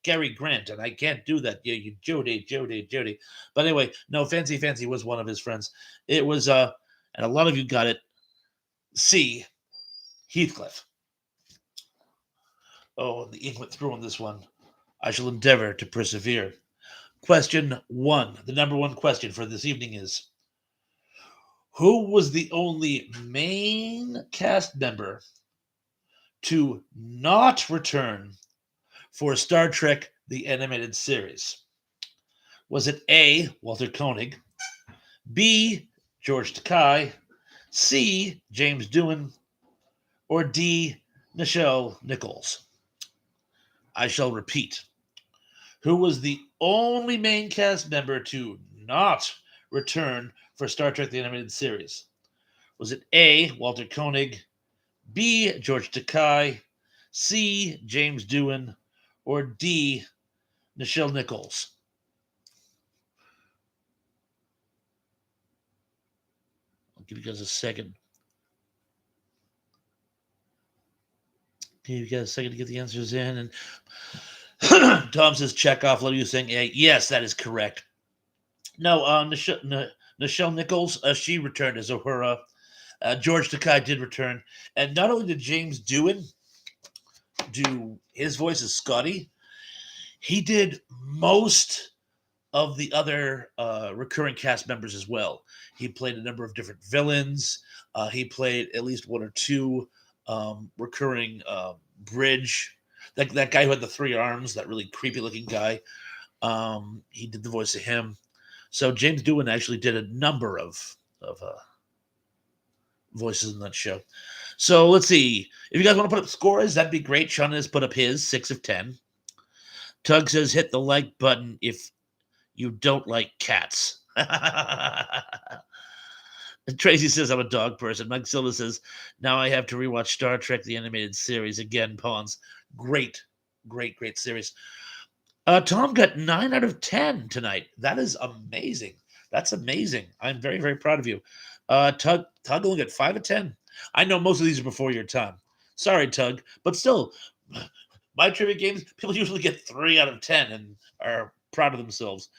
Gary Grant, and I can't do that. You Jody. But anyway, no, Fancy Fancy was one of his friends. It was and a lot of you got it. C. Heathcliff. Oh, the ink went through on this one. I shall endeavor to persevere. Question one. The number one question for this evening is: who was the only main cast member to not return for Star Trek the Animated Series? Was it A. Walter Koenig, B. George Takei, C. James Doohan, or D. Nichelle Nichols? I shall repeat. Who was the only main cast member to not return for Star Trek the Animated Series? Was it A. Walter Koenig, B. George Takei, C. James Doohan, or D. Nichelle Nichols? I'll give you guys a second. Give you guys a second to get the answers in. And Tom says Chekhov. Love you saying A. Yes, that is correct. No, Nichelle Nichols, she returned as Uhura. George Takei did return. And not only did James Doohan do his voice as Scotty, he did most of the other recurring cast members as well. He played a number of different villains. He played at least one or two recurring bridge. That guy who had the three arms, that really creepy looking guy. He did the voice of him. So James Doohan actually did a number of voices in that show. So let's see. If you guys want to put up scores, that'd be great. Sean has put up his 6 of 10. Tug says hit the like button if you don't like cats. Tracy says I'm a dog person. Mike Silva says now I have to rewatch Star Trek the Animated Series again. Pawns, great series. Tom got 9 out of 10 tonight. That is amazing. That's amazing. I'm very proud of you. Tug only got 5 of 10. I know most of these are before your time. Sorry, Tug, but still, my trivia games people usually get 3 out of 10 and are proud of themselves.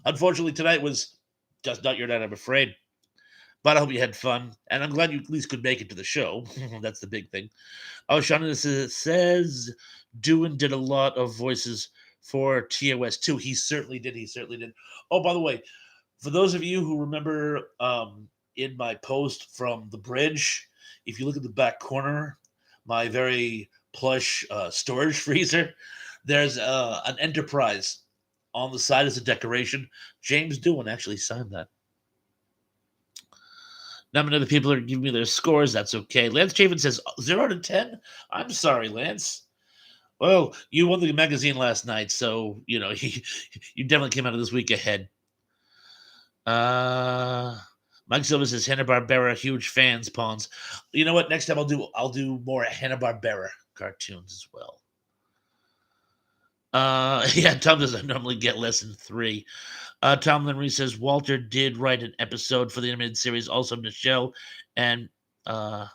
Unfortunately, tonight was just not your night, I'm afraid. But I hope you had fun, and I'm glad you at least could make it to the show. That's the big thing. Oh, Shannon says Doohan did a lot of voices for TOS 2. He certainly did. Oh, by the way, for those of you who remember in my post from the bridge, if you look at the back corner, my very plush storage freezer. There's an Enterprise on the side as a decoration. James Doohan actually signed that. Not many other people are giving me their scores. That's okay. Lance Chafin says 0 to 10. I'm sorry, Lance. Well, you won the magazine last night, so you definitely came out of this week ahead. Uh, Mike Silva says Hanna Barbera, huge fans. Pawns. You know what? Next time I'll do more Hanna Barbera cartoons as well. Yeah, Tom doesn't normally get less than 3. Tom Lenry says Walter did write an episode for the animated series. Also, Michelle and uh,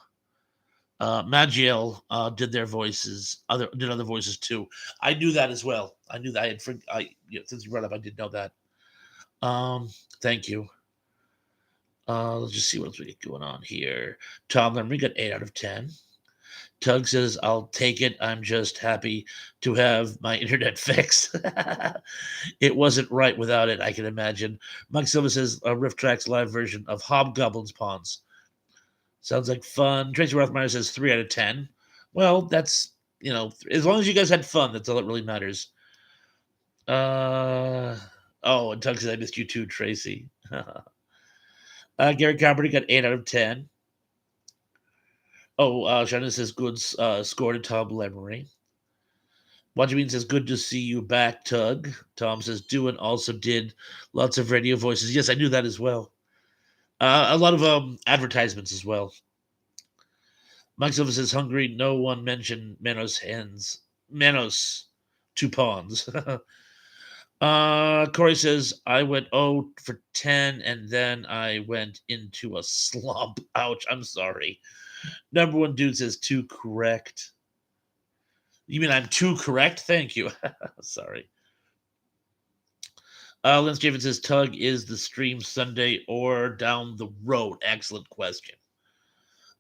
Magiel did their voices. Did other voices too. I knew that as well. I knew that. Since you brought it up, I did know that. Thank you. Let's just see what else we get going on here. Tom Lenry got 8 out of 10. Tug says, I'll take it. I'm just happy to have my internet fixed. It wasn't right without it, I can imagine. Mike Silva says, Riff Tracks live version of Hobgoblin's Pawns. Sounds like fun. Tracy Rothmeyer says 3 out of 10. Well, that's, as long as you guys had fun, that's all that really matters. And Tug says, I missed you too, Tracy. Gary Carpenter got 8 out of 10. Shannon says good score to Tom Lemery. Watchman says good to see you back, Tug. Tom says Doohan also did lots of radio voices. Yes, I knew that as well. A lot of advertisements as well. Mike Silva says hungry. No one mentioned Manos hands. Manos 2 pawns. Corey says I went 0 for 10 and then I went into a slump. Ouch, I'm sorry. Number one dude says 2 correct. You mean I'm 2 correct? Thank you. Sorry. Lance Javen says Tug is the stream Sunday or down the road. Excellent question.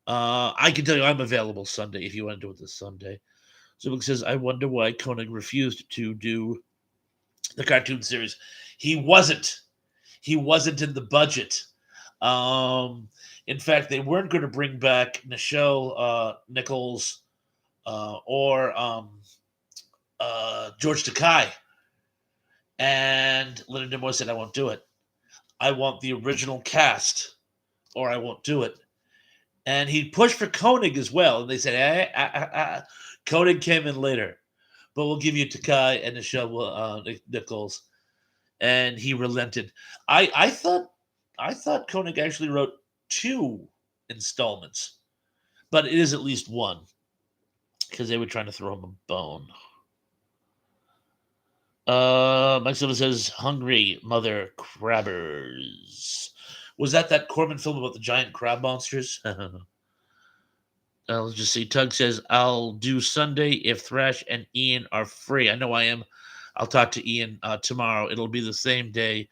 I can tell you I'm available Sunday if you want to do it this Sunday. So says I wonder why Koenig refused to do the cartoon series. He wasn't. He wasn't in the budget. In fact, they weren't going to bring back Nichelle Nichols or George Takei. And Leonard Nimoy said, I won't do it. I want the original cast or I won't do it. And he pushed for Koenig as well. And they said, Koenig came in later. But we'll give you Takei and Nichelle Nichols. And he relented. I thought Koenig actually wrote 2 installments. But it is at least 1. Because they were trying to throw him a bone. Mike Silva says, hungry mother crabbers. Was that Corman film about the giant crab monsters? Let's just see. Tug says, I'll do Sunday if Thrash and Ian are free. I know I am. I'll talk to Ian tomorrow. It'll be the same day.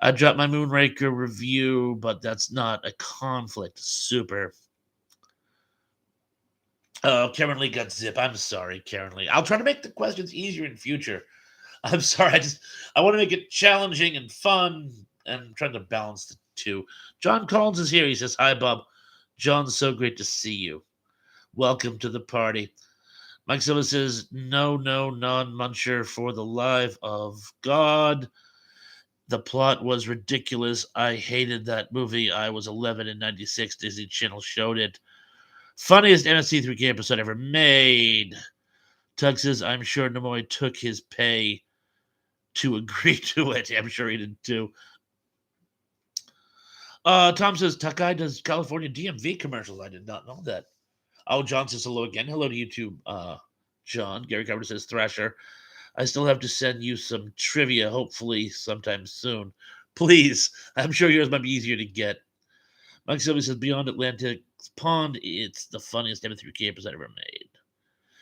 I dropped my Moonraker review, but that's not a conflict. Super. Karen Lee got zip. I'm sorry, Karen Lee. I'll try to make the questions easier in future. I'm sorry. I want to make it challenging and fun, and I'm trying to balance the two. John Collins is here. He says, hi, Bob. John, so great to see you. Welcome to the party. Mike Silva says, no, non-muncher for the life of God. The plot was ridiculous. I hated that movie. I was 11 in 96. Disney Channel showed it. Funniest MST3K episode ever made. Tug says, I'm sure Nimoy took his pay to agree to it. I'm sure he did too. Tom says, Takai does California DMV commercials. I did not know that. Oh, John says hello again. Hello to you too, John. Gary Carver says, Thrasher, I still have to send you some trivia, hopefully sometime soon. Please. I'm sure yours might be easier to get. Mike Silva says, Beyond Atlantic Pond, it's the funniest M3K episode ever made.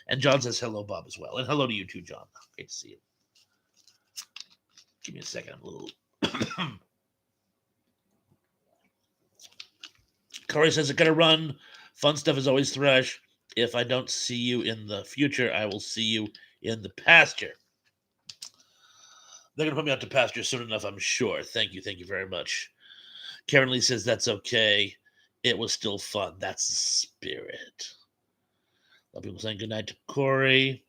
And John says, hello, Bob, as well. And hello to you too, John. Great to see you. Give me a second. I'm a little... Corey says, I gotta run. Fun stuff is always Thrash. If I don't see you in the future, I will see you in the pasture. They're gonna put me out to pasture soon enough, I'm sure. Thank you very much. Karen Lee says, that's okay. It was still fun. That's the spirit. A lot of people saying goodnight to Corey.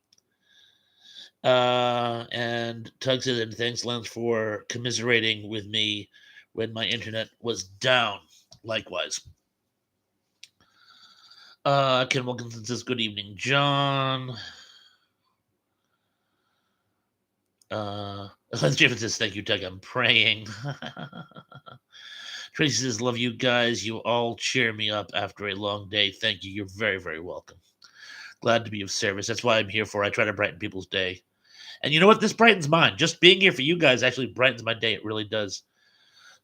And Tug says, and thanks, Lance, for commiserating with me when my internet was down. Likewise. Ken Wilkinson says, good evening, John. Lance Japheth says, thank you, Tug. I'm praying. Tracy says, love you guys. You all cheer me up after a long day. Thank you. You're very, very welcome. Glad to be of service. That's why I'm here for. I try to brighten people's day. And you know what? This brightens mine. Just being here for you guys actually brightens my day. It really does.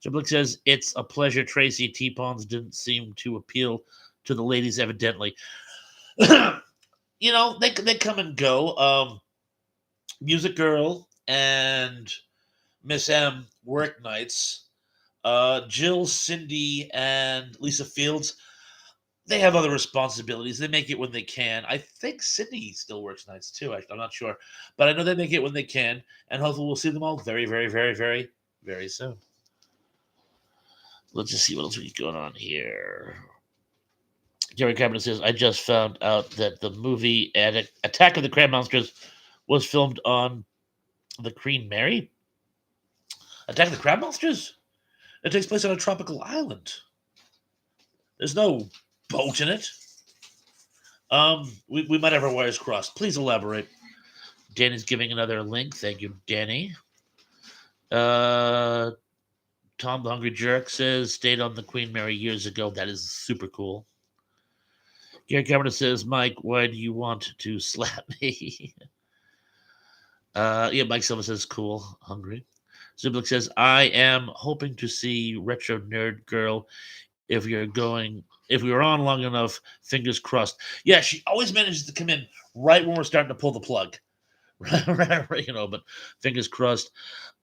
Triplic says, it's a pleasure, Tracy. T-Pawns didn't seem to appeal to the ladies, evidently. They come and go. Music Girl and Miss M work nights. Jill, Cindy, and Lisa Fields, they have other responsibilities. They make it when they can. I think Cindy still works nights too. I'm not sure. But I know they make it when they can. And hopefully we'll see them all very, very, very, very, very soon. Let's just see what else we got going on here. Gary Cameron says, I just found out that the movie Attack of the Crab Monsters was filmed on the Queen Mary. Attack of the Crab Monsters? It takes place on a tropical island. There's no boat in it. We might have our wires crossed. Please elaborate. Danny's giving another link. Thank you, Danny. Tom the Hungry Jerk says, stayed on the Queen Mary years ago. That is super cool. Gary Cameron says, Mike, why do you want to slap me? Mike Silva says, cool, hungry. Zublik says, I am hoping to see Retro Nerd Girl if we were on long enough, fingers crossed. Yeah, she always manages to come in right when we're starting to pull the plug. But fingers crossed.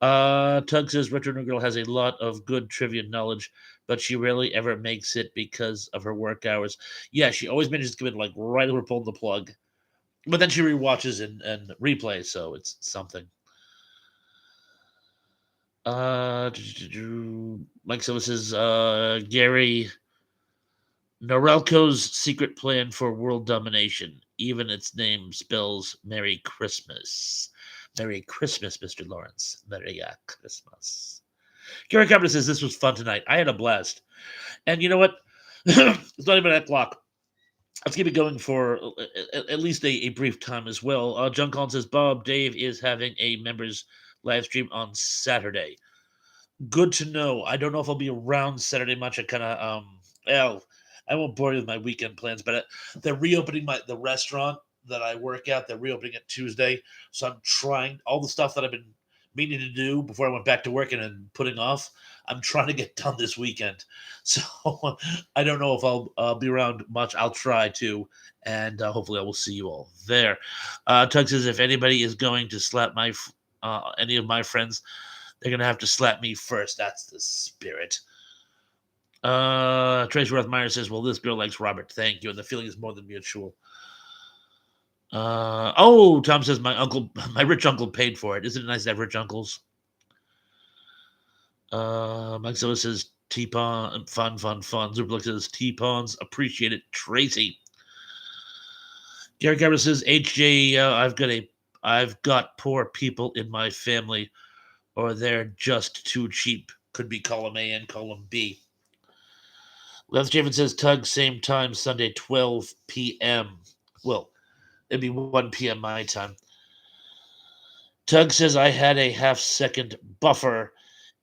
Tug says Retro Nerd Girl has a lot of good trivia knowledge, but she rarely ever makes it because of her work hours. Yeah, she always manages to come in like right when we're pulling the plug. But then she rewatches and replays, so it's something. Mike Silva says, Gary, Norelco's secret plan for world domination. Even its name spells Merry Christmas. Merry Christmas, Mr. Lawrence. Merry Christmas. Gary Carpenter says, this was fun tonight. I had a blast. And you know what? It's not even that clock. Let's keep it going for at least a brief time as well. John Collins says, Bob, Dave is having a members live stream on Saturday. Good to know. I don't know if I'll be around Saturday much. I kind of, I won't bore you with my weekend plans, but they're reopening the restaurant that I work at. They're reopening it Tuesday. So I'm trying all the stuff that I've been meaning to do before I went back to work and putting off. I'm trying to get done this weekend. So I don't know if I'll be around much. I'll try to. And hopefully I will see you all there. Tug says, if anybody is going to slap any of my friends, they're going to have to slap me first. That's the spirit. Tracy Rothmeyer says, well, this girl likes Robert. Thank you. And the feeling is more than mutual. Tom says, my rich uncle paid for it. Isn't it nice to have rich uncles? Mike Silva says, T-Pawn, fun. Zublik says, T-Pawns, appreciate it. Tracy. Gary Cabra says, HJ, I've got poor people in my family, or they're just too cheap. Could be column A and column B. Lance Javen says, Tug, same time, Sunday, 12 p.m. Well, it'd be 1 p.m. my time. Tug says, I had a half-second buffer,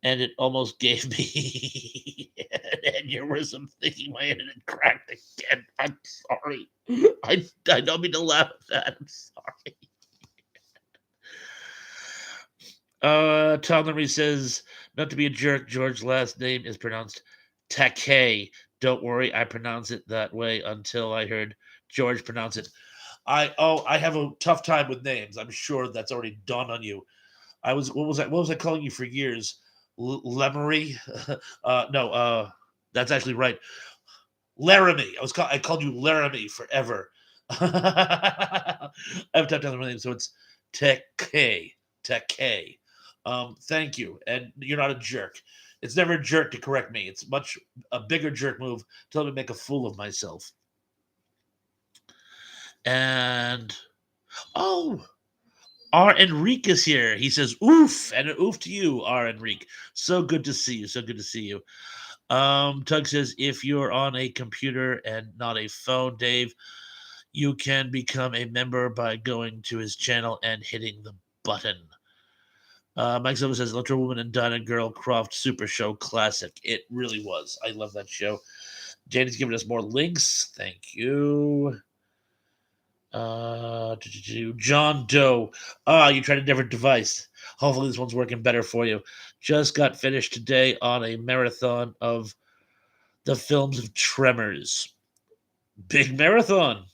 and it almost gave me an aneurysm thinking my internet cracked again. I'm sorry. I don't mean to laugh at that. I'm sorry. Tom Lemery says, not to be a jerk, George's last name is pronounced Takei. Don't worry, I pronounce it that way until I heard George pronounce it. I have a tough time with names. I'm sure that's already dawned on you. What was I calling you for years? Lemery? No, that's actually right. Laramie. I called you Laramie forever. I have a tough time with names, so it's Takei. Thank you, and you're not a jerk. It's never a jerk to correct me. It's much a bigger jerk move to let me make a fool of myself. And oh, R. Enrique is here. He says, oof, and an oof to you, R. Enrique. So good to see you. So good to see you. Tug says, if you're on a computer and not a phone, Dave, you can become a member by going to his channel and hitting the button. Mike Silva says, Electro Woman and Dinah Girl Croft Super Show Classic. It really was. I love that show. Jane's giving us more links. Thank you. John Doe. You tried a different device. Hopefully this one's working better for you. Just got finished today on a marathon of the films of Tremors. Big marathon.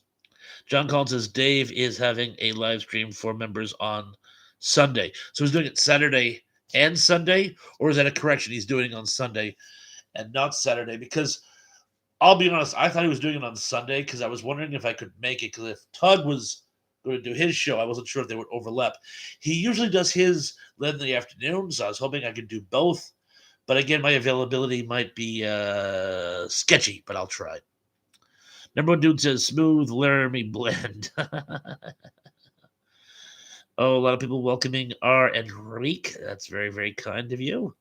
John Collins says Dave is having a live stream for members on Sunday. So he's doing it Saturday and Sunday, or is that a correction? He's doing it on Sunday and not Saturday, because I'll be honest, I thought he was doing it on Sunday because I was wondering if I could make it, because if Tug was going to do his show, I wasn't sure if they would overlap. He usually does his late in the afternoon, so I was hoping I could do both. But again, my availability might be sketchy, but I'll try. Number one dude says, smooth Laramie blend. Oh, a lot of people welcoming R. Enrique. That's very, very kind of you.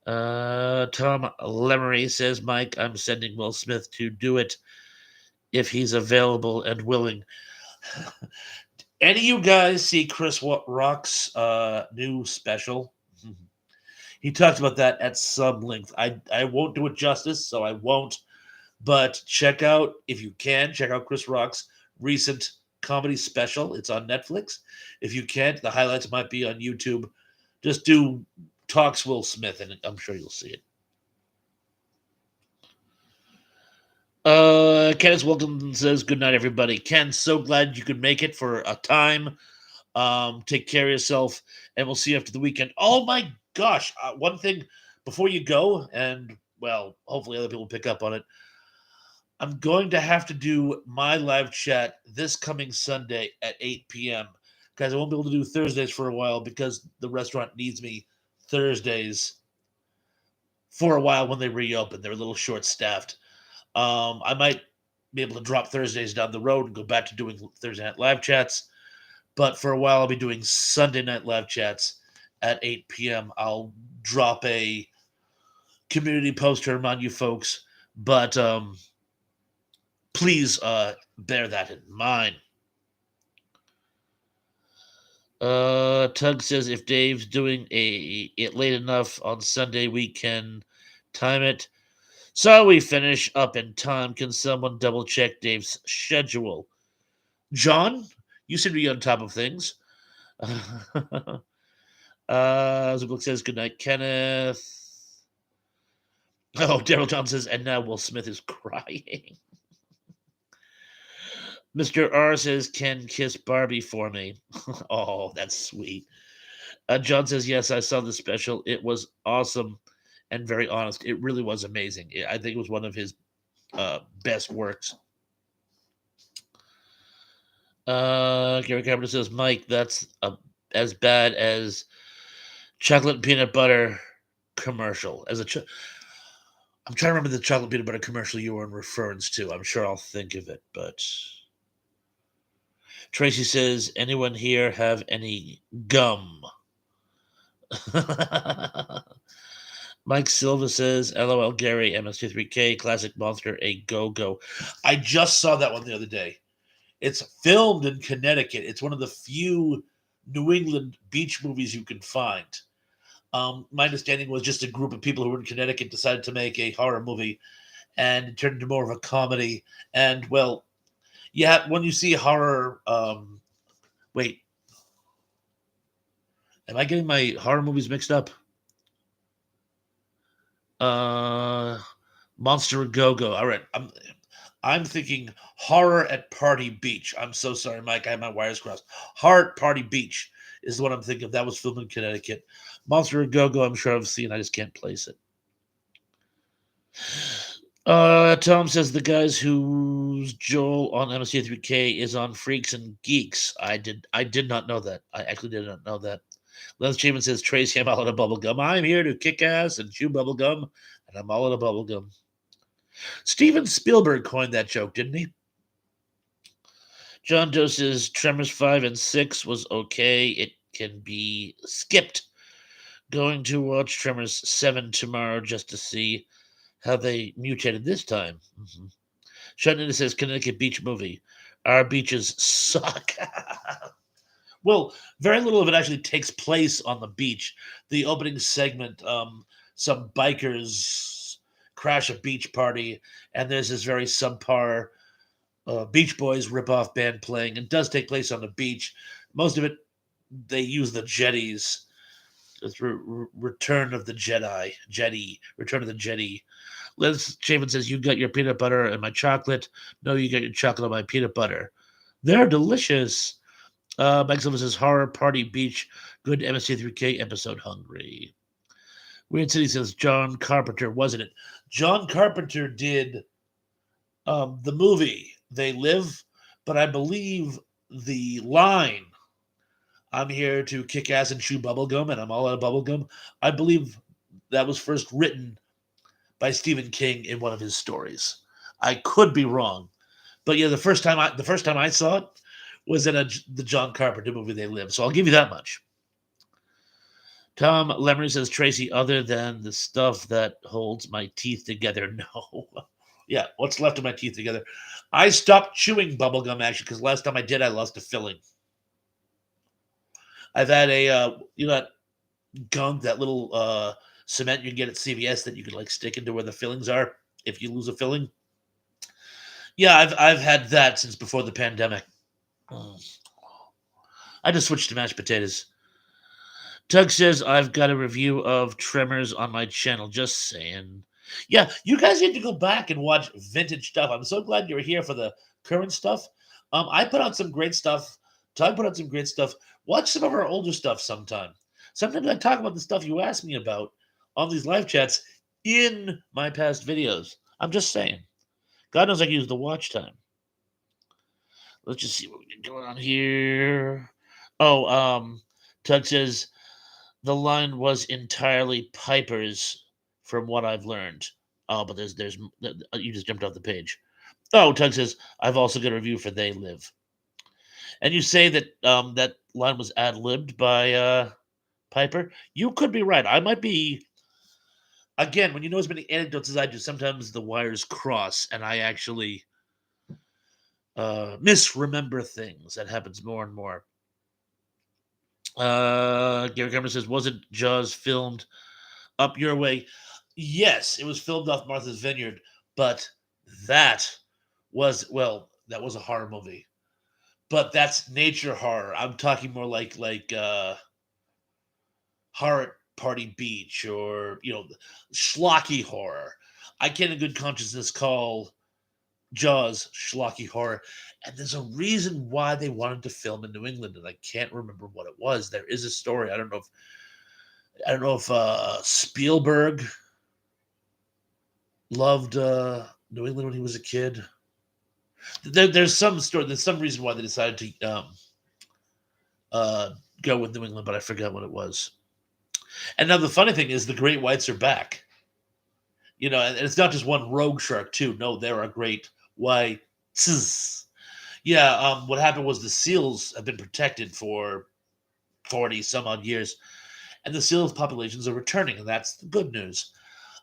Tom Lemery says, Mike, I'm sending Will Smith to do it if he's available and willing. Any of you guys see Chris Rock's new special? He talks about that at some length. I won't do it justice, so I won't. But check out, if you can, check out Chris Rock's recent comedy special. It's on Netflix. If you can't, the highlights might be on YouTube. Just do Talks Will Smith, and I'm sure you'll see it. Kenneth Wilkinson says, good night, everybody. Ken, so glad you could make it for a time. Take care of yourself, and we'll see you after the weekend. Oh my gosh. One thing before you go, and well, hopefully other people pick up on it. I'm going to have to do my live chat this coming Sunday at 8 p.m. Guys, I won't be able to do Thursdays for a while because the restaurant needs me Thursdays for a while when they reopen. They're a little short staffed. I might be able to drop Thursdays down the road and go back to doing Thursday night live chats. But for a while, I'll be doing Sunday night live chats at 8 p.m. I'll drop a community post to remind you folks. But please bear that in mind. Tug says if Dave's doing it late enough on Sunday, we can time it. So we finish up in time. Can someone double check Dave's schedule? John, you seem to be on top of things. Zubook says good night, Kenneth. Oh, Daryl John says, and now Will Smith is crying. Mr. R says, Ken kiss Barbie for me. Oh, that's sweet. John says, yes, I saw the special. It was awesome and very honest. It really was amazing. I think it was one of his best works. Gary Carpenter says, Mike, that's as bad as chocolate and peanut butter commercial. I'm trying to remember the chocolate peanut butter commercial you were in reference to. I'm sure I'll think of it, but Tracy says, anyone here have any gum? Mike Silva says, LOL Gary, MS23K, Classic Monster, a go-go. I just saw that one the other day. It's filmed in Connecticut. It's one of the few New England beach movies you can find. My understanding was just a group of people who were in Connecticut decided to make a horror movie, and it turned into more of a comedy. And, well, yeah, when you see horror, wait, am I getting my horror movies mixed up? Monster Go-Go. All right, I'm thinking Horror at Party Beach. I'm so sorry, Mike. I have my wires crossed. Horror at Party Beach is the one I'm thinking of. That was filmed in Connecticut. Monster Go-Go, I'm sure I've seen. I just can't place it. Tom says the guys whose Joel on MC3K is on Freaks and Geeks. I did not know that. I actually did not know that. Lance Chaman says Tracy, I'm all out of bubblegum. I'm here to kick ass and chew bubblegum, and I'm all out of bubblegum. Steven Spielberg coined that joke, didn't he? John Doe says Tremors 5 and 6 was okay. It can be skipped. Going to watch Tremors 7 tomorrow just to see how they mutated this time. Mm-hmm. Shutnita says Connecticut Beach movie. Our beaches suck. Well, very little of it actually takes place on the beach. The opening segment, some bikers crash a beach party, and there's this very subpar Beach Boys ripoff band playing. It does take place on the beach. Most of it, they use the jetties. It's Return of the Return of the Jetty. Liz Chapin says, "You got your peanut butter and my chocolate. No, you got your chocolate and my peanut butter. They're delicious." Mike Silva says, "Horror Party Beach. Good MST3K episode. Hungry." Weird City says, "John Carpenter, wasn't it?" John Carpenter did the movie They Live, but I believe the line, "I'm here to kick ass and chew bubblegum, and I'm all out of bubblegum," I believe that was first written by Stephen King in one of his stories. I could be wrong, but yeah, the first time I saw it was in the John Carpenter movie They Live. So I'll give you that much. Tom Lemery says, "Tracy, other than the stuff that holds my teeth together, no." Yeah, what's left of my teeth together? I stopped chewing bubblegum actually because last time I did, I lost a filling. I've had that gunk, that little cement you can get at CVS that you can like stick into where the fillings are if you lose a filling. Yeah, I've had that since before the pandemic. Mm. I just switched to mashed potatoes. Tug says, "I've got a review of Tremors on my channel." Just saying. Yeah, you guys need to go back and watch vintage stuff. I'm so glad you're here for the current stuff. I put out some great stuff. Tug put out some great stuff. Watch some of our older stuff sometime. Sometimes I talk about the stuff you asked me about on these live chats in my past videos. I'm just saying. God knows I can use the watch time. Let's just see what we got going on here. Oh, Tug says, "The line was entirely Piper's, from what I've learned." Oh, but there's you just jumped off the page. Oh, Tug says, "I've also got a review for They Live." And you say that that line was ad libbed by Piper. You could be right. I might be. Again, when you know as many anecdotes as I do, sometimes the wires cross, and I actually misremember things. That happens more and more. Gary Cameron says, "Wasn't Jaws filmed up your way?" Yes, it was filmed off Martha's Vineyard, but that that was a horror movie. But that's nature horror. I'm talking more like horror party beach or schlocky horror. I can't in good consciousness call Jaws schlocky horror. And there's a reason why they wanted to film in New England, and I can't remember what it was. There is a story. I don't know if Spielberg loved New England when he was a kid. There's some story. There's some reason why they decided to uh, go with New England, but I forgot what it was. And now the funny thing is, the great whites are back. And it's not just one rogue shark too. No, there are great whites. Yeah. What happened was the seals have been protected for 40 some odd years, and the seals populations are returning, and that's the good news.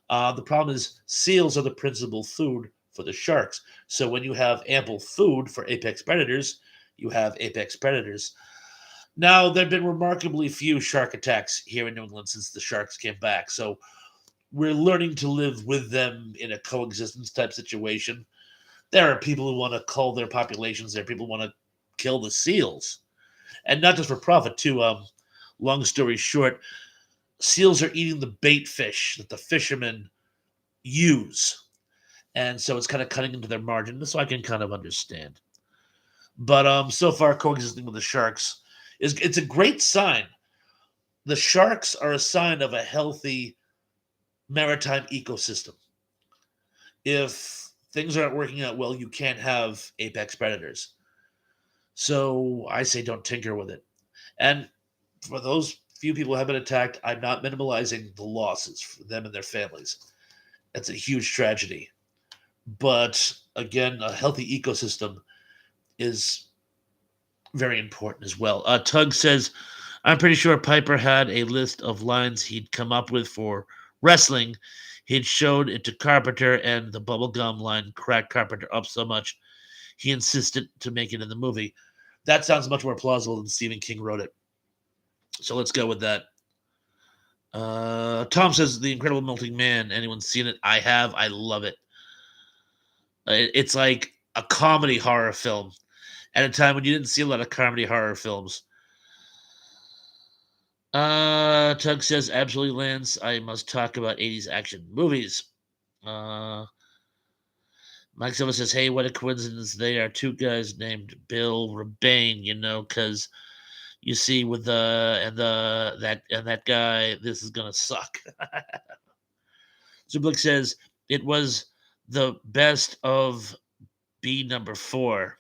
The problem is seals are the principal food for the sharks. So when you have ample food for apex predators, you have apex predators. Now, there have been remarkably few shark attacks here in New England since the sharks came back. So we're learning to live with them in a coexistence type situation. There are people who want to cull their populations. There are people who want to kill the seals. And not just for profit, too. Long story short, seals are eating the bait fish that the fishermen use. And so it's kind of cutting into their margin. So I can kind of understand. But so far, coexisting with the sharks it's a great sign. The sharks are a sign of a healthy maritime ecosystem. If things aren't working out well, you can't have apex predators. So I say don't tinker with it. And for those few people who have been attacked, I'm not minimalizing the losses for them and their families. That's a huge tragedy. But again, a healthy ecosystem is Very important as well. Tug says, I'm pretty sure Piper had a list of lines he'd come up with for wrestling. He'd showed it to Carpenter, and the bubblegum line cracked Carpenter up so much he insisted to make it in the movie. That sounds much more plausible than Stephen King wrote it. So let's go with that. Tom says The Incredible Melting Man. Anyone seen it? I have. I love it. It's like a comedy horror film at a time when you didn't see a lot of comedy horror films. Tug says absolutely, Lance. I must talk about 80s action movies. Uh, Mike Silva says, "Hey, what a coincidence! They are two guys named Bill Rebane. Because you see, with that guy, this is gonna suck." Zublik says it was the best of B number 4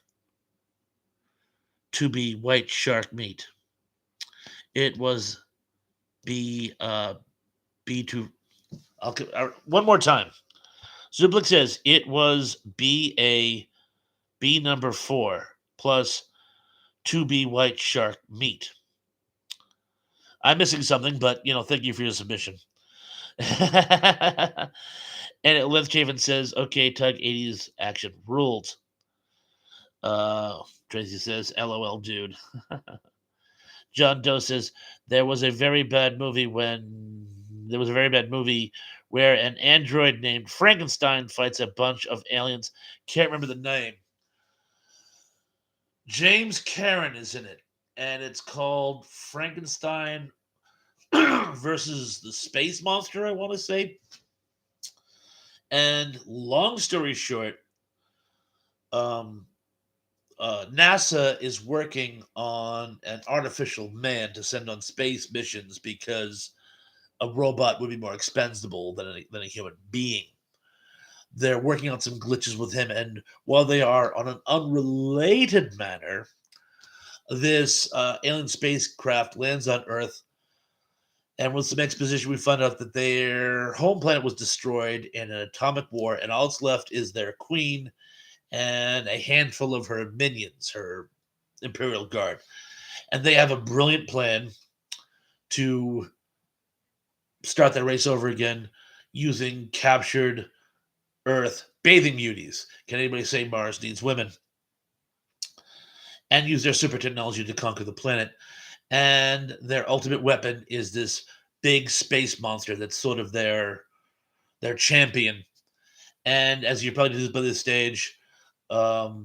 to be white shark meat. It was B2. One more time. Zublik says it was B number 4 plus 2B white shark meat. I'm missing something, but thank you for your submission. And Lith Chafin says, okay, Tug 80s action ruled. Tracy says, LOL, dude. John Doe says, there was a very bad movie where an android named Frankenstein fights a bunch of aliens. Can't remember the name. James Karen is in it, and it's called Frankenstein versus the Space Monster, I want to say. And long story short, NASA is working on an artificial man to send on space missions because a robot would be more expendable than a human being. They're working on some glitches with him, and while they are on an unrelated manner, this alien spacecraft lands on Earth, and with some exposition, we find out that their home planet was destroyed in an atomic war, and all that's left is their queen and a handful of her minions, her Imperial Guard. And they have a brilliant plan to start that race over again using captured Earth bathing beauties. Can anybody say Mars needs women? And use their super technology to conquer the planet. And their ultimate weapon is this big space monster that's sort of their champion. And as you probably do by this stage, the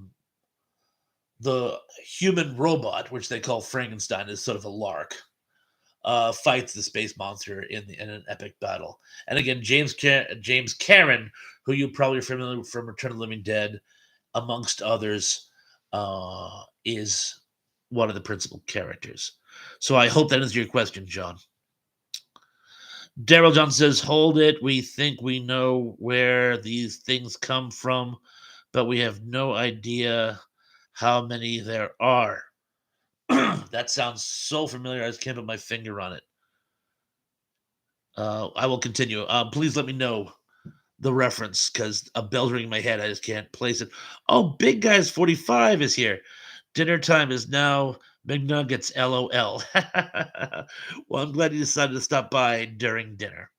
human robot, which they call Frankenstein, is sort of a lark, fights the space monster in an epic battle. And again, James Karen, who you probably are familiar with from Return of the Living Dead, amongst others, is one of the principal characters. So I hope that answers your question, John. Daryl John says, hold it. We think we know where these things come from, but we have no idea how many there are. That sounds so familiar. I just can't put my finger on it. I will continue. Please let me know the reference because a bell's ringing in my head. I just can't place it. Oh, Big Guys 45 is here. Dinner time is now. McNuggets, LOL. Well, I'm glad you decided to stop by during dinner.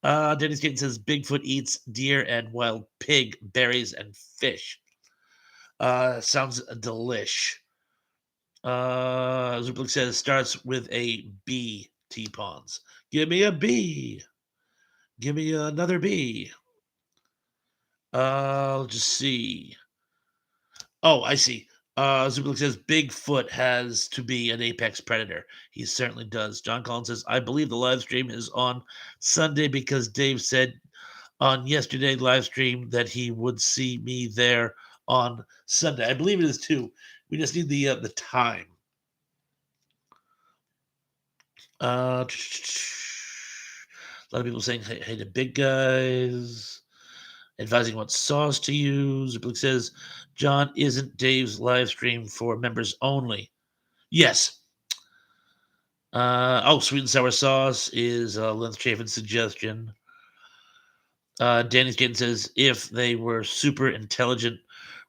Dennis Keaton says Bigfoot eats deer and wild pig, berries, and fish. Sounds delish. Zuplik says starts with a B, T-Pawns. Give me a B. Give me another B. Let's just see. Oh, I see. Zuplik says Bigfoot has to be an apex predator. He certainly does. John Collins says, I believe the live stream is on Sunday because Dave said on yesterday live stream that he would see me there on Sunday. I believe it is too. We just need the time. A lot of people saying hey to Big Guys, advising what sauce to use. Blake says, John, isn't Dave's live stream for members only? Yes. Sweet and sour sauce is Lynch Chafin's suggestion. Danny Skaten says, if they were super intelligent,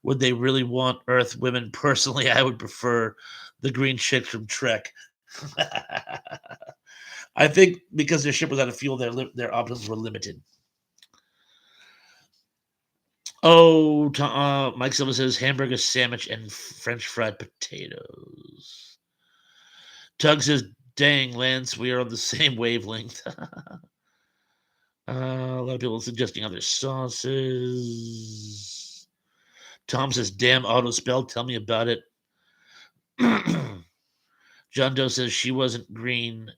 Would they really want Earth women? Personally, I would prefer the green chick from Trek. I think because their ship was out of fuel, their options were limited. Oh, Mike Silva says hamburger sandwich and French fried potatoes. Tug says, "Dang, Lance, we are on the same wavelength." A lot of people suggesting other sauces. Tom says, "Damn auto spell, tell me about it." John Doe says she wasn't green,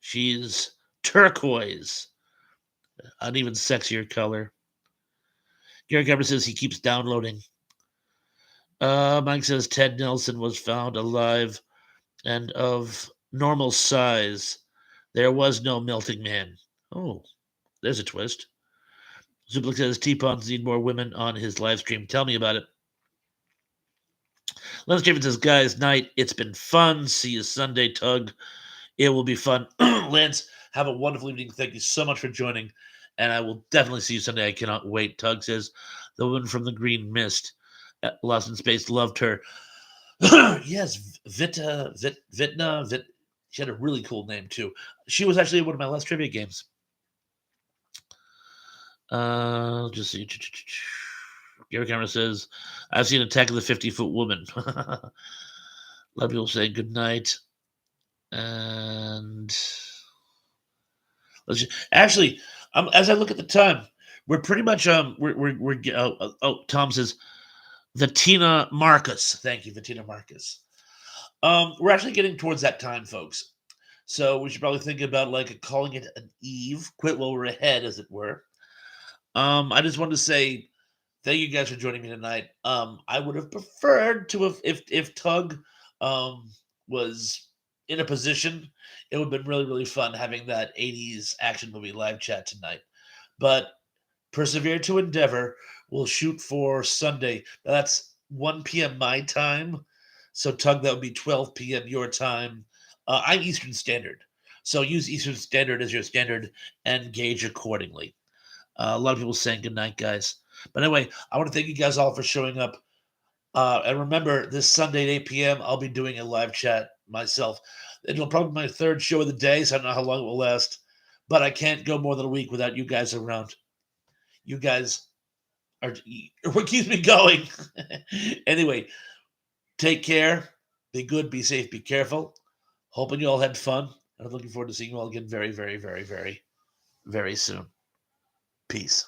she's turquoise, an even sexier color. Gary Gabber says he keeps downloading. Mike says Ted Nelson was found alive and of normal size. There was no melting man. Oh, there's a twist. Zublik says T-Pons need more women on his live stream. Tell me about it. Lance Javen says, guys, night. It's been fun. See you Sunday, Tug. It will be fun. Lance, have a wonderful evening. Thank you so much for joining. And I will definitely see you Sunday. I cannot wait. Tug says, the woman from the Green Mist, Lost in Space, loved her. Yes, Vitna. She had a really cool name, too. She was actually in one of my last trivia games. Just see. Gary Cameron says, I've seen Attack of the 50-Foot Woman. A lot of people say good night. And actually, as I look at the time, we're pretty much we're Tom says Vatina Marcus. Thank you, Vatina Marcus. We're actually getting towards that time, folks. So we should probably think about like calling it an eve. Quit while we're ahead, as it were. I just wanted to say thank you guys for joining me tonight. I would have preferred to have if Tug was in a position, it would have been really, really fun having that 80s action movie live chat tonight. But persevere to endeavor. We'll shoot for Sunday. That's 1 p.m. my time. So Tug, that would be 12 p.m. your time. I'm Eastern Standard. So use Eastern Standard as your standard and gauge accordingly. A lot of people saying good night, guys. But anyway, I want to thank you guys all for showing up. And remember, this Sunday at 8 p.m., I'll be doing a live chat myself. It'll probably be my third show of the day, so I don't know how long it will last. But I can't go more than a week without you guys around. You guys are what keeps me going. Anyway, take care. Be good, be safe, be careful. Hoping you all had fun. And I'm looking forward to seeing you all again very, very, very, very, very soon. Peace.